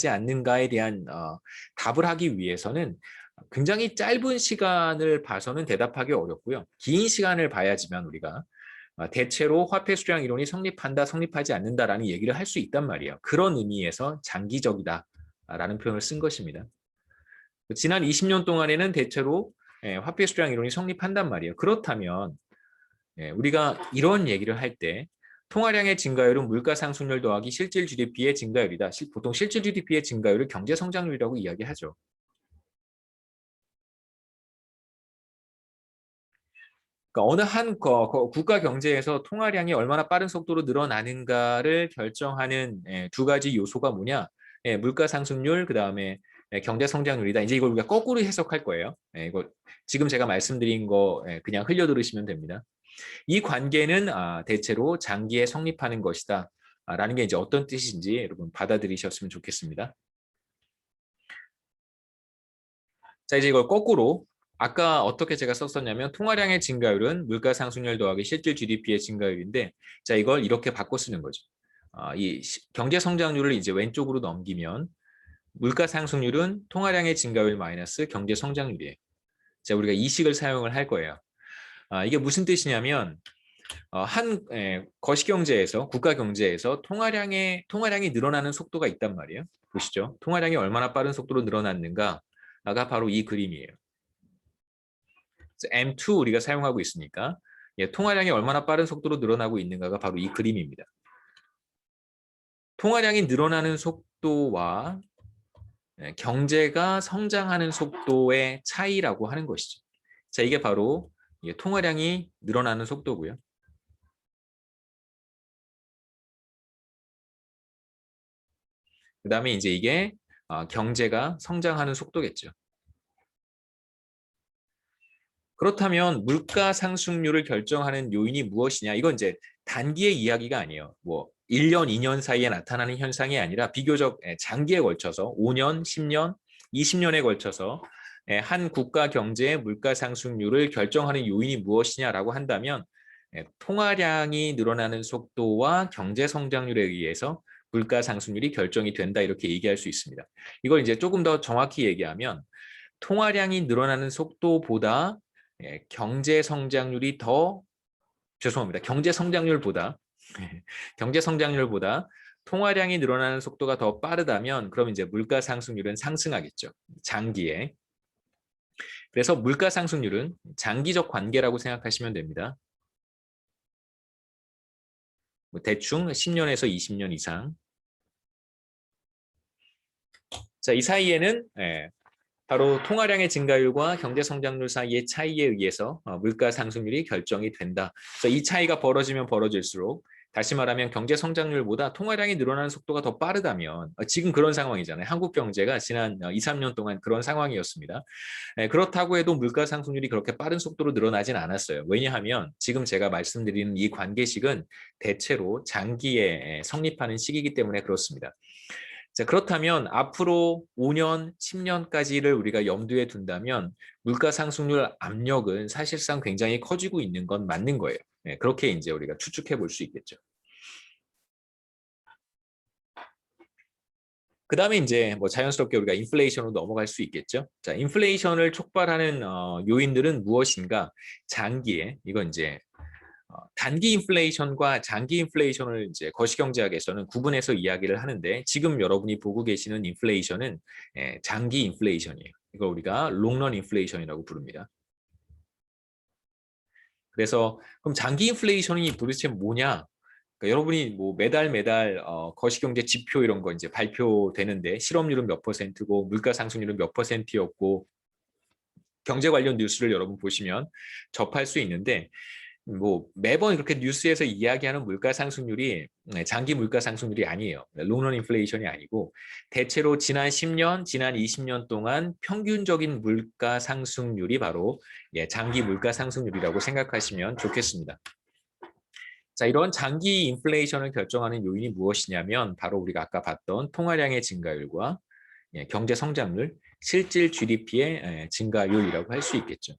않는가에 대한 답을 하기 위해서는 굉장히 짧은 시간을 봐서는 대답하기 어렵고요. 긴 시간을 봐야지만 우리가 대체로 화폐 수량 이론이 성립한다, 성립하지 않는다라는 얘기를 할 수 있단 말이에요. 그런 의미에서 장기적이다라는 표현을 쓴 것입니다. 지난 20년 동안에는 대체로 화폐 수량 이론이 성립한단 말이에요. 그렇다면 우리가 이런 얘기를 할 때 통화량의 증가율은 물가 상승률 더하기 실질 GDP의 증가율이다. 보통 실질 GDP의 증가율을 경제 성장률이라고 이야기하죠. 그러니까 어느 한 국가 경제에서 통화량이 얼마나 빠른 속도로 늘어나는가를 결정하는 두 가지 요소가 뭐냐? 물가 상승률, 그 다음에 경제 성장률이다. 이제 이걸 우리가 거꾸로 해석할 거예요. 이거 지금 제가 말씀드린 거 그냥 흘려 들으시면 됩니다. 이 관계는 대체로 장기에 성립하는 것이다. 라는 게 이제 어떤 뜻인지 여러분 받아들이셨으면 좋겠습니다. 자, 이제 이걸 거꾸로 아까 어떻게 제가 썼었냐면 통화량의 증가율은 물가 상승률 더하기 실질 GDP의 증가율인데 자, 이걸 이렇게 바꿔 쓰는 거죠. 이 경제 성장률을 이제 왼쪽으로 넘기면 물가 상승률은 통화량의 증가율 마이너스 경제 성장률이에요. 자, 우리가 이 식을 사용을 할 거예요. 이게 무슨 뜻이냐면 거시경제에서 국가 경제에서 통화량이 늘어나는 속도가 있단 말이에요. 보시죠. 통화량이 얼마나 빠른 속도로 늘어났는가가 바로 이 그림이에요. M2 우리가 사용하고 있으니까 통화량이 얼마나 빠른 속도로 늘어나고 있는가가 바로 이 그림입니다. 통화량이 늘어나는 속도와 경제가 성장하는 속도의 차이라고 하는 것이죠. 자, 이게 바로 통화량이 늘어나는 속도고요. 그 다음에 이제 이게 경제가 성장하는 속도겠죠. 그렇다면 물가 상승률을 결정하는 요인이 무엇이냐? 이건 이제 단기의 이야기가 아니에요. 뭐 1년, 2년 사이에 나타나는 현상이 아니라 비교적 장기에 걸쳐서 5년, 10년, 20년에 걸쳐서 한 국가 경제의 물가 상승률을 결정하는 요인이 무엇이냐라고 한다면 통화량이 늘어나는 속도와 경제 성장률에 의해서 물가 상승률이 결정이 된다 이렇게 얘기할 수 있습니다. 이걸 이제 조금 더 정확히 얘기하면 통화량이 늘어나는 속도보다 경제 성장률이 더 죄송합니다. 경제 성장률보다 통화량이 늘어나는 속도가 더 빠르다면 그럼 이제 물가 상승률은 상승하겠죠. 장기에. 그래서 물가 상승률은 장기적 관계라고 생각하시면 됩니다. 대충 10년에서 20년 이상. 자, 이 사이에는 바로 통화량의 증가율과 경제 성장률 사이의 차이에 의해서 물가 상승률이 결정이 된다. 그래서 이 차이가 벌어지면 벌어질수록 다시 말하면 경제 성장률보다 통화량이 늘어나는 속도가 더 빠르다면 지금 그런 상황이잖아요. 한국 경제가 지난 2, 3년 동안 그런 상황이었습니다. 그렇다고 해도 물가 상승률이 그렇게 빠른 속도로 늘어나진 않았어요. 왜냐하면 지금 제가 말씀드리는 이 관계식은 대체로 장기에 성립하는 시기이기 때문에 그렇습니다. 자, 그렇다면 앞으로 5년, 10년까지를 우리가 염두에 둔다면 물가 상승률 압력은 사실상 굉장히 커지고 있는 건 맞는 거예요. 그렇게 이제 우리가 추측해 볼 수 있겠죠. 그 다음에 이제 뭐 자연스럽게 우리가 인플레이션으로 넘어갈 수 있겠죠. 자, 인플레이션을 촉발하는 요인들은 무엇인가? 장기에 이건 이제 단기 인플레이션과 장기 인플레이션을 이제 거시경제학에서는 구분해서 이야기를 하는데 지금 여러분이 보고 계시는 인플레이션은 장기 인플레이션이에요. 이걸 우리가 롱런 인플레이션이라고 부릅니다. 그래서 그럼 장기 인플레이션이 도대체 뭐냐? 그러니까 여러분이 뭐 매달 거시경제 지표 이런 거 이제 발표되는데 실업률은 몇 퍼센트고 물가 상승률은 몇 퍼센트였고 경제 관련 뉴스를 여러분 보시면 접할 수 있는데 뭐 매번 이렇게 뉴스에서 이야기하는 물가 상승률이 장기 물가 상승률이 아니에요. 롱런 인플레이션이 아니고 대체로 지난 10년, 지난 20년 동안 평균적인 물가 상승률이 바로 장기 물가 상승률이라고 생각하시면 좋겠습니다. 자, 이런 장기 인플레이션을 결정하는 요인이 무엇이냐면 바로 우리가 아까 봤던 통화량의 증가율과 경제 성장률, 실질 GDP의 증가율이라고 할 수 있겠죠.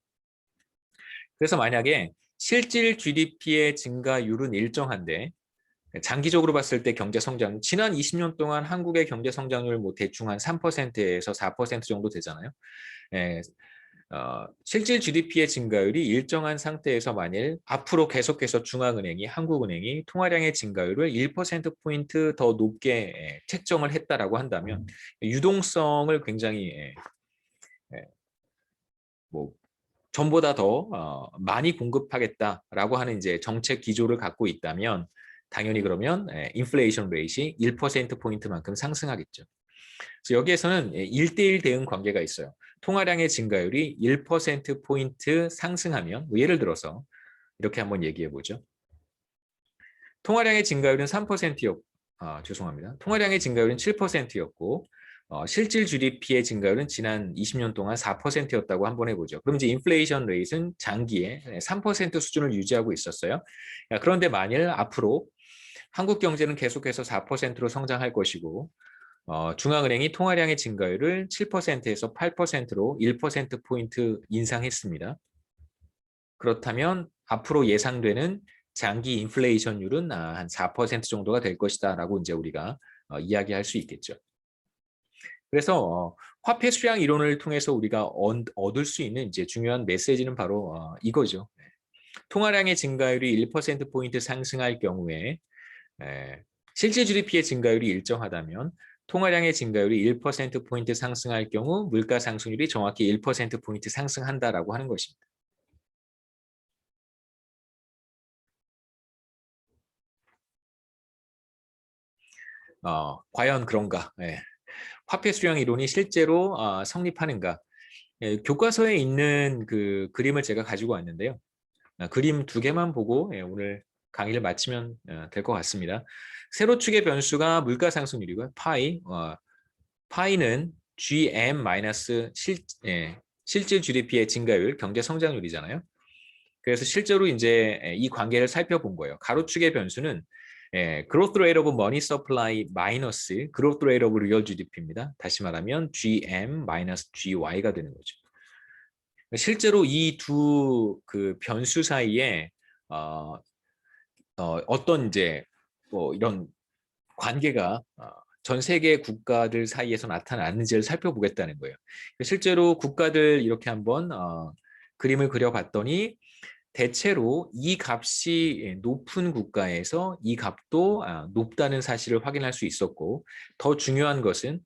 그래서 만약에 실질 GDP의 증가율은 일정한데 장기적으로 봤을 때 경제 성장 지난 20년 동안 한국의 경제 성장률 뭐 대충 한 3%에서 4% 정도 되잖아요. 실질 GDP의 증가율이 일정한 상태에서 만일 앞으로 계속해서 중앙은행이 한국은행이 통화량의 증가율을 1%포인트 더 높게 책정을 했다라고 한다면 유동성을 굉장히 뭐 전보다 더 많이 공급하겠다라고 하는 이제 정책 기조를 갖고 있다면 당연히 그러면 인플레이션 레이트이 1%포인트만큼 상승하겠죠. 그래서 여기에서는 1대1 대응 관계가 있어요. 통화량의 증가율이 1%포인트 상승하면 뭐 예를 들어서 이렇게 한번 얘기해 보죠. 통화량의 증가율은 3%였고 죄송합니다. 통화량의 증가율은 7%였고 실질 GDP의 증가율은 지난 20년 동안 4%였다고 한번 해보죠. 그럼 이제 인플레이션 레이트는 장기에 3% 수준을 유지하고 있었어요. 그런데 만일 앞으로 한국 경제는 계속해서 4%로 성장할 것이고 중앙은행이 통화량의 증가율을 7%에서 8%로 1%포인트 인상했습니다. 그렇다면 앞으로 예상되는 장기 인플레이션율은 한 4% 정도가 될 것이다 라고 이제 우리가 이야기할 수 있겠죠. 그래서 화폐 수량 이론을 통해서 우리가 얻을 수 있는 이제 중요한 메시지는 바로 이거죠. 통화량의 증가율이 1%포인트 상승할 경우에 실질 GDP의 증가율이 일정하다면 통화량의 증가율이 1%포인트 상승할 경우 물가 상승률이 정확히 1%포인트 상승한다라고 하는 것입니다. 과연 그런가? 화폐 수량 이론이 실제로 성립하는가? 교과서에 있는 그 그림을 제가 가지고 왔는데요. 그림 두 개만 보고 오늘 강의를 마치면 될 것 같습니다. 세로축의 변수가 물가 상승률이고요. 파이는 GM 마이너스 실질 GDP의 증가율, 경제 성장률이잖아요. 그래서 실제로 이제 이 관계를 살펴본 거예요. 가로축의 변수는 growth rate of money supply 마이너스 growth rate of real GDP입니다. 다시 말하면 GM 마이너스 GY가 되는 거죠. 실제로 이 두 그 변수 사이에 어떤 이제 뭐 이런 관계가 전 세계 국가들 사이에서 나타나는지를 살펴보겠다는 거예요. 실제로 국가들 이렇게 한번 그림을 그려봤더니 대체로 이 값이 높은 국가에서 이 값도 높다는 사실을 확인할 수 있었고, 더 중요한 것은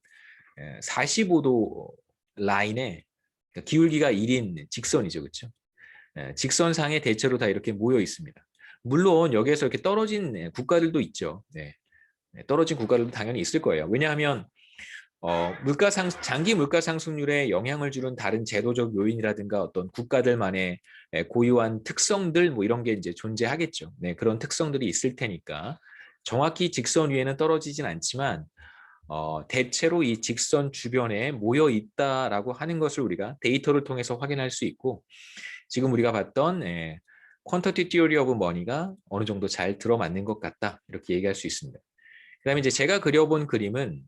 45도 라인에 기울기가 1인 직선이죠. 그렇죠? 직선상에 대체로 다 이렇게 모여 있습니다. 물론 여기에서 이렇게 떨어진 국가들도 있죠. 네. 떨어진 국가들도 당연히 있을 거예요. 왜냐하면 장기 물가 상승률에 영향을 주는 다른 제도적 요인이라든가 어떤 국가들만의 고유한 특성들 뭐 이런 게 이제 존재하겠죠. 네, 그런 특성들이 있을 테니까 정확히 직선 위에는 떨어지진 않지만 대체로 이 직선 주변에 모여 있다라고 하는 것을 우리가 데이터를 통해서 확인할 수 있고, 지금 우리가 봤던 퀀터티 티오리 오브 머니가 어느 정도 잘 들어맞는 것 같다 이렇게 얘기할 수 있습니다. 그다음에 이제 제가 그려본 그림은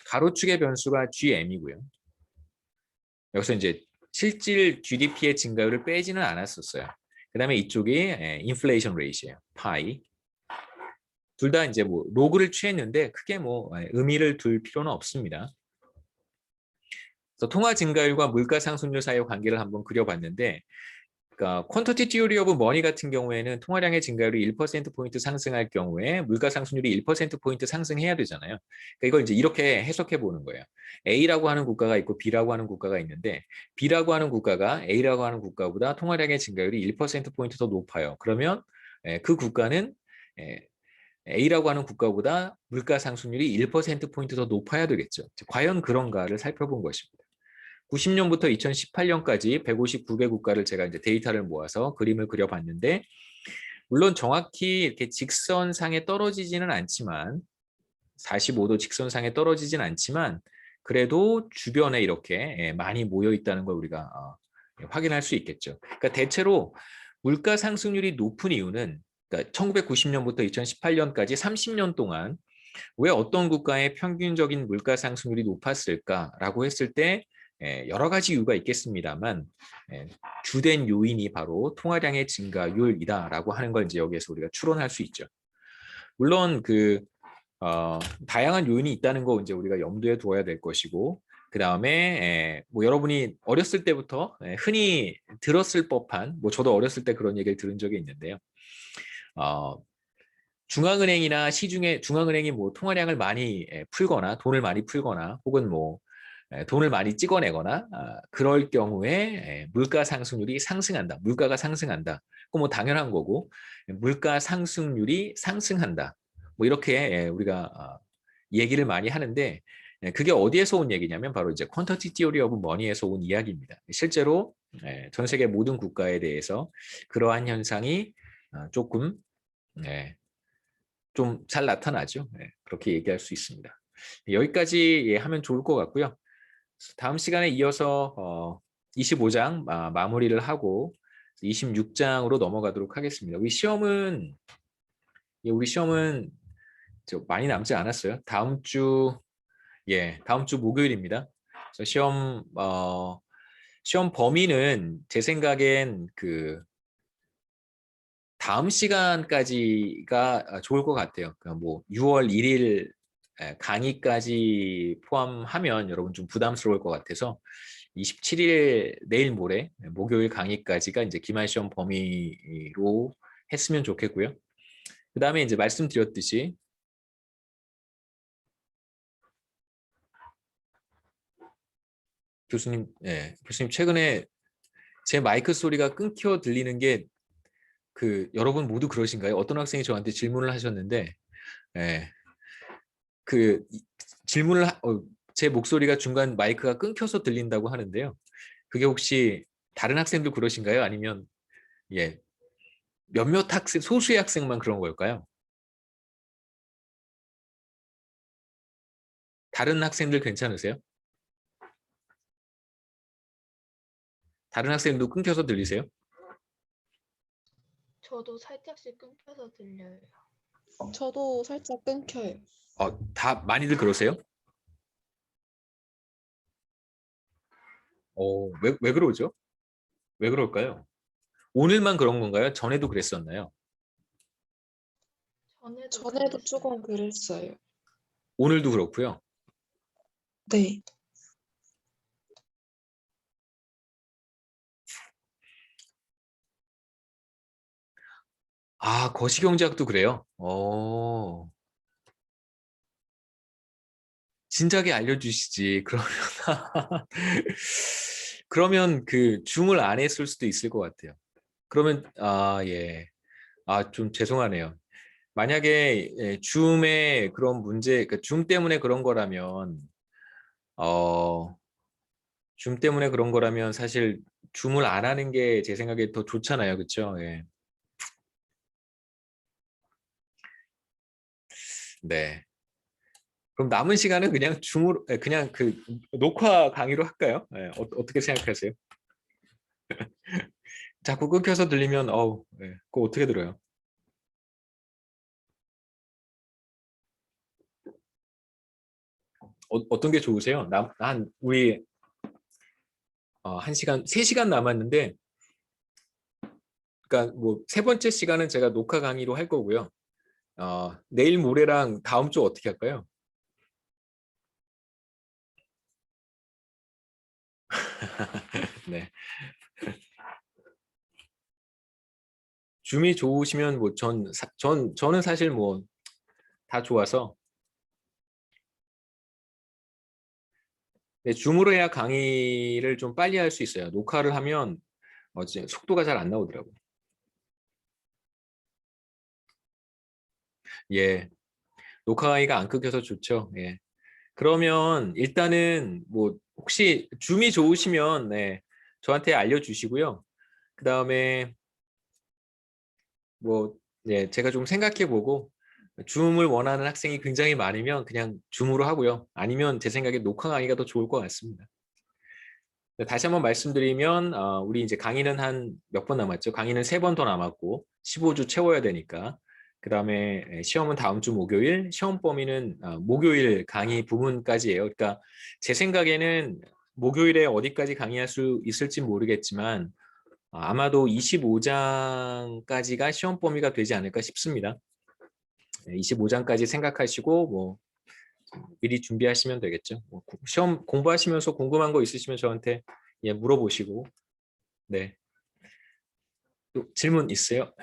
가로축의 변수가 GM이고요. 여기서 이제 실질 GDP의 증가율을 빼지는 않았었어요. 그다음에 이쪽이 인플레이션 레이시예요. 파이. 둘 다 이제 뭐 로그를 취했는데 크게 뭐 의미를 둘 필요는 없습니다. 그래서 통화 증가율과 물가 상승률 사이의 관계를 한번 그려봤는데, 그러니까 퀀터티 티오리 오브 머니 같은 경우에는 통화량의 증가율이 1%포인트 상승할 경우에 물가 상승률이 1%포인트 상승해야 되잖아요. 그러니까 이걸 이제 이렇게 해석해 보는 거예요. A라고 하는 국가가 있고 B라고 하는 국가가 있는데, B라고 하는 국가가 A라고 하는 국가보다 통화량의 증가율이 1%포인트 더 높아요. 그러면 그 국가는 A라고 하는 국가보다 물가 상승률이 1%포인트 더 높아야 되겠죠. 과연 그런가를 살펴본 것입니다. 90년부터 2018년까지 159개 국가를 제가 이제 데이터를 모아서 그림을 그려봤는데, 물론 정확히 이렇게 직선상에 떨어지지는 않지만 45도 직선상에 떨어지진 않지만 그래도 주변에 이렇게 많이 모여 있다는 걸 우리가 확인할 수 있겠죠. 그러니까 대체로 물가 상승률이 높은 이유는, 그러니까 1990년부터 2018년까지 30년 동안 왜 어떤 국가의 평균적인 물가 상승률이 높았을까라고 했을 때 여러 가지 이유가 있겠습니다만 주된 요인이 바로 통화량의 증가율이다라고 하는 걸 이제 여기에서 우리가 추론할 수 있죠. 물론 다양한 요인이 있다는 거 이제 우리가 염두에 두어야 될 것이고, 그 다음에 뭐 여러분이 어렸을 때부터 흔히 들었을 법한, 뭐 저도 어렸을 때 그런 얘기를 들은 적이 있는데요. 중앙은행이나 시중에 중앙은행이 뭐 통화량을 많이 풀거나 돈을 많이 풀거나 혹은 뭐 돈을 많이 찍어내거나 그럴 경우에 물가 상승률이 상승한다. 물가가 상승한다. 그거 뭐 당연한 거고, 물가 상승률이 상승한다. 뭐 이렇게 우리가 얘기를 많이 하는데, 그게 어디에서 온 얘기냐면 바로 이제 퀀터티 티오리 오브 머니에서 온 이야기입니다. 실제로 전 세계 모든 국가에 대해서 그러한 현상이 조금 좀 잘 나타나죠. 그렇게 얘기할 수 있습니다. 여기까지 하면 좋을 것 같고요. 다음 시간에 이어서 25장 마무리를 하고 26장으로 넘어가도록 하겠습니다. 우리 시험은 많이 남지 않았어요. 다음 주 목요일입니다. 그래서 시험 범위는 제 생각엔 다음 시간까지가 좋을 것 같아요. 그러니까 뭐 6월 1일 강의까지 포함하면 여러분 좀 부담스러울 것 같아서 27일 내일 모레 목요일 강의까지가 이제 기말 시험 범위로 했으면 좋겠고요. 그 다음에 이제 말씀드렸듯이 교수님 최근에 제 마이크 소리가 끊겨 들리는 게 여러분 모두 그러신가요? 어떤 학생이 저한테 질문을 하셨는데 제 목소리가 중간 마이크가 끊겨서 들린다고 하는데요. 그게 혹시 다른 학생도 그러신가요? 아니면 몇몇 학생, 소수의 학생만 그런 걸까요? 다른 학생들 괜찮으세요? 다른 학생도 끊겨서 들리세요? 저도 살짝씩 끊겨서 들려요. 저도 살짝 끊겨요. 다 많이들 그러세요? 왜 그러죠? 왜 그럴까요? 오늘만 그런 건가요? 전에도 그랬었나요? 전에도 조금 그랬어요. 오늘도 그렇고요. 네. 아, 거시경제학도 그래요? 진작에 알려주시지. 그러면 그러면 그 줌을 안 했을 수도 있을 것 같아요. 그러면 예. 좀 죄송하네요. 만약에 줌의 그런 문제, 그러니까 줌 때문에 그런 거라면 줌 때문에 그런 거라면 사실 줌을 안 하는 게 제 생각에 더 좋잖아요. 그렇죠? 예. 네. 그럼 남은 시간은 그냥 줌으로 그냥 그 녹화 강의로 할까요? 예, 어떻게 생각하세요? 자꾸 끊겨서 들리면 예, 그거 어떻게 들어요? 어떤 게 좋으세요? 우리 1시간, 3시간 남았는데 그러니까 뭐 세 번째 시간은 제가 녹화 강의로 할 거고요. 내일 모레랑 다음 주 어떻게 할까요? 네. 줌이 좋으시면 뭐 저는 사실 뭐 다 좋아서 네, 줌으로 해야 강의를 좀 빨리 할 수 있어요. 녹화를 하면 속도가 잘 안 나오더라고요. 예, 녹화 강의가 안 끊겨서 좋죠. 예. 그러면 일단은 뭐 혹시 줌이 좋으시면 네, 저한테 알려주시고요. 그 다음에 뭐 예, 제가 좀 생각해보고 줌을 원하는 학생이 굉장히 많으면 그냥 줌으로 하고요. 아니면 제 생각에 녹화 강의가 더 좋을 것 같습니다. 다시 한번 말씀드리면 우리 이제 강의는 한 몇 번 남았죠? 강의는 3번 더 남았고 15주 채워야 되니까 그 다음에 시험은 다음 주 목요일, 시험 범위는 목요일 강의 부분까지예요. 그러니까 제 생각에는 목요일에 어디까지 강의할 수 있을지 모르겠지만 아마도 25장까지가 시험 범위가 되지 않을까 싶습니다. 25장까지 생각하시고 뭐 미리 준비하시면 되겠죠. 뭐 시험 공부하시면서 궁금한 거 있으시면 저한테 물어보시고 네. 또 질문 있어요?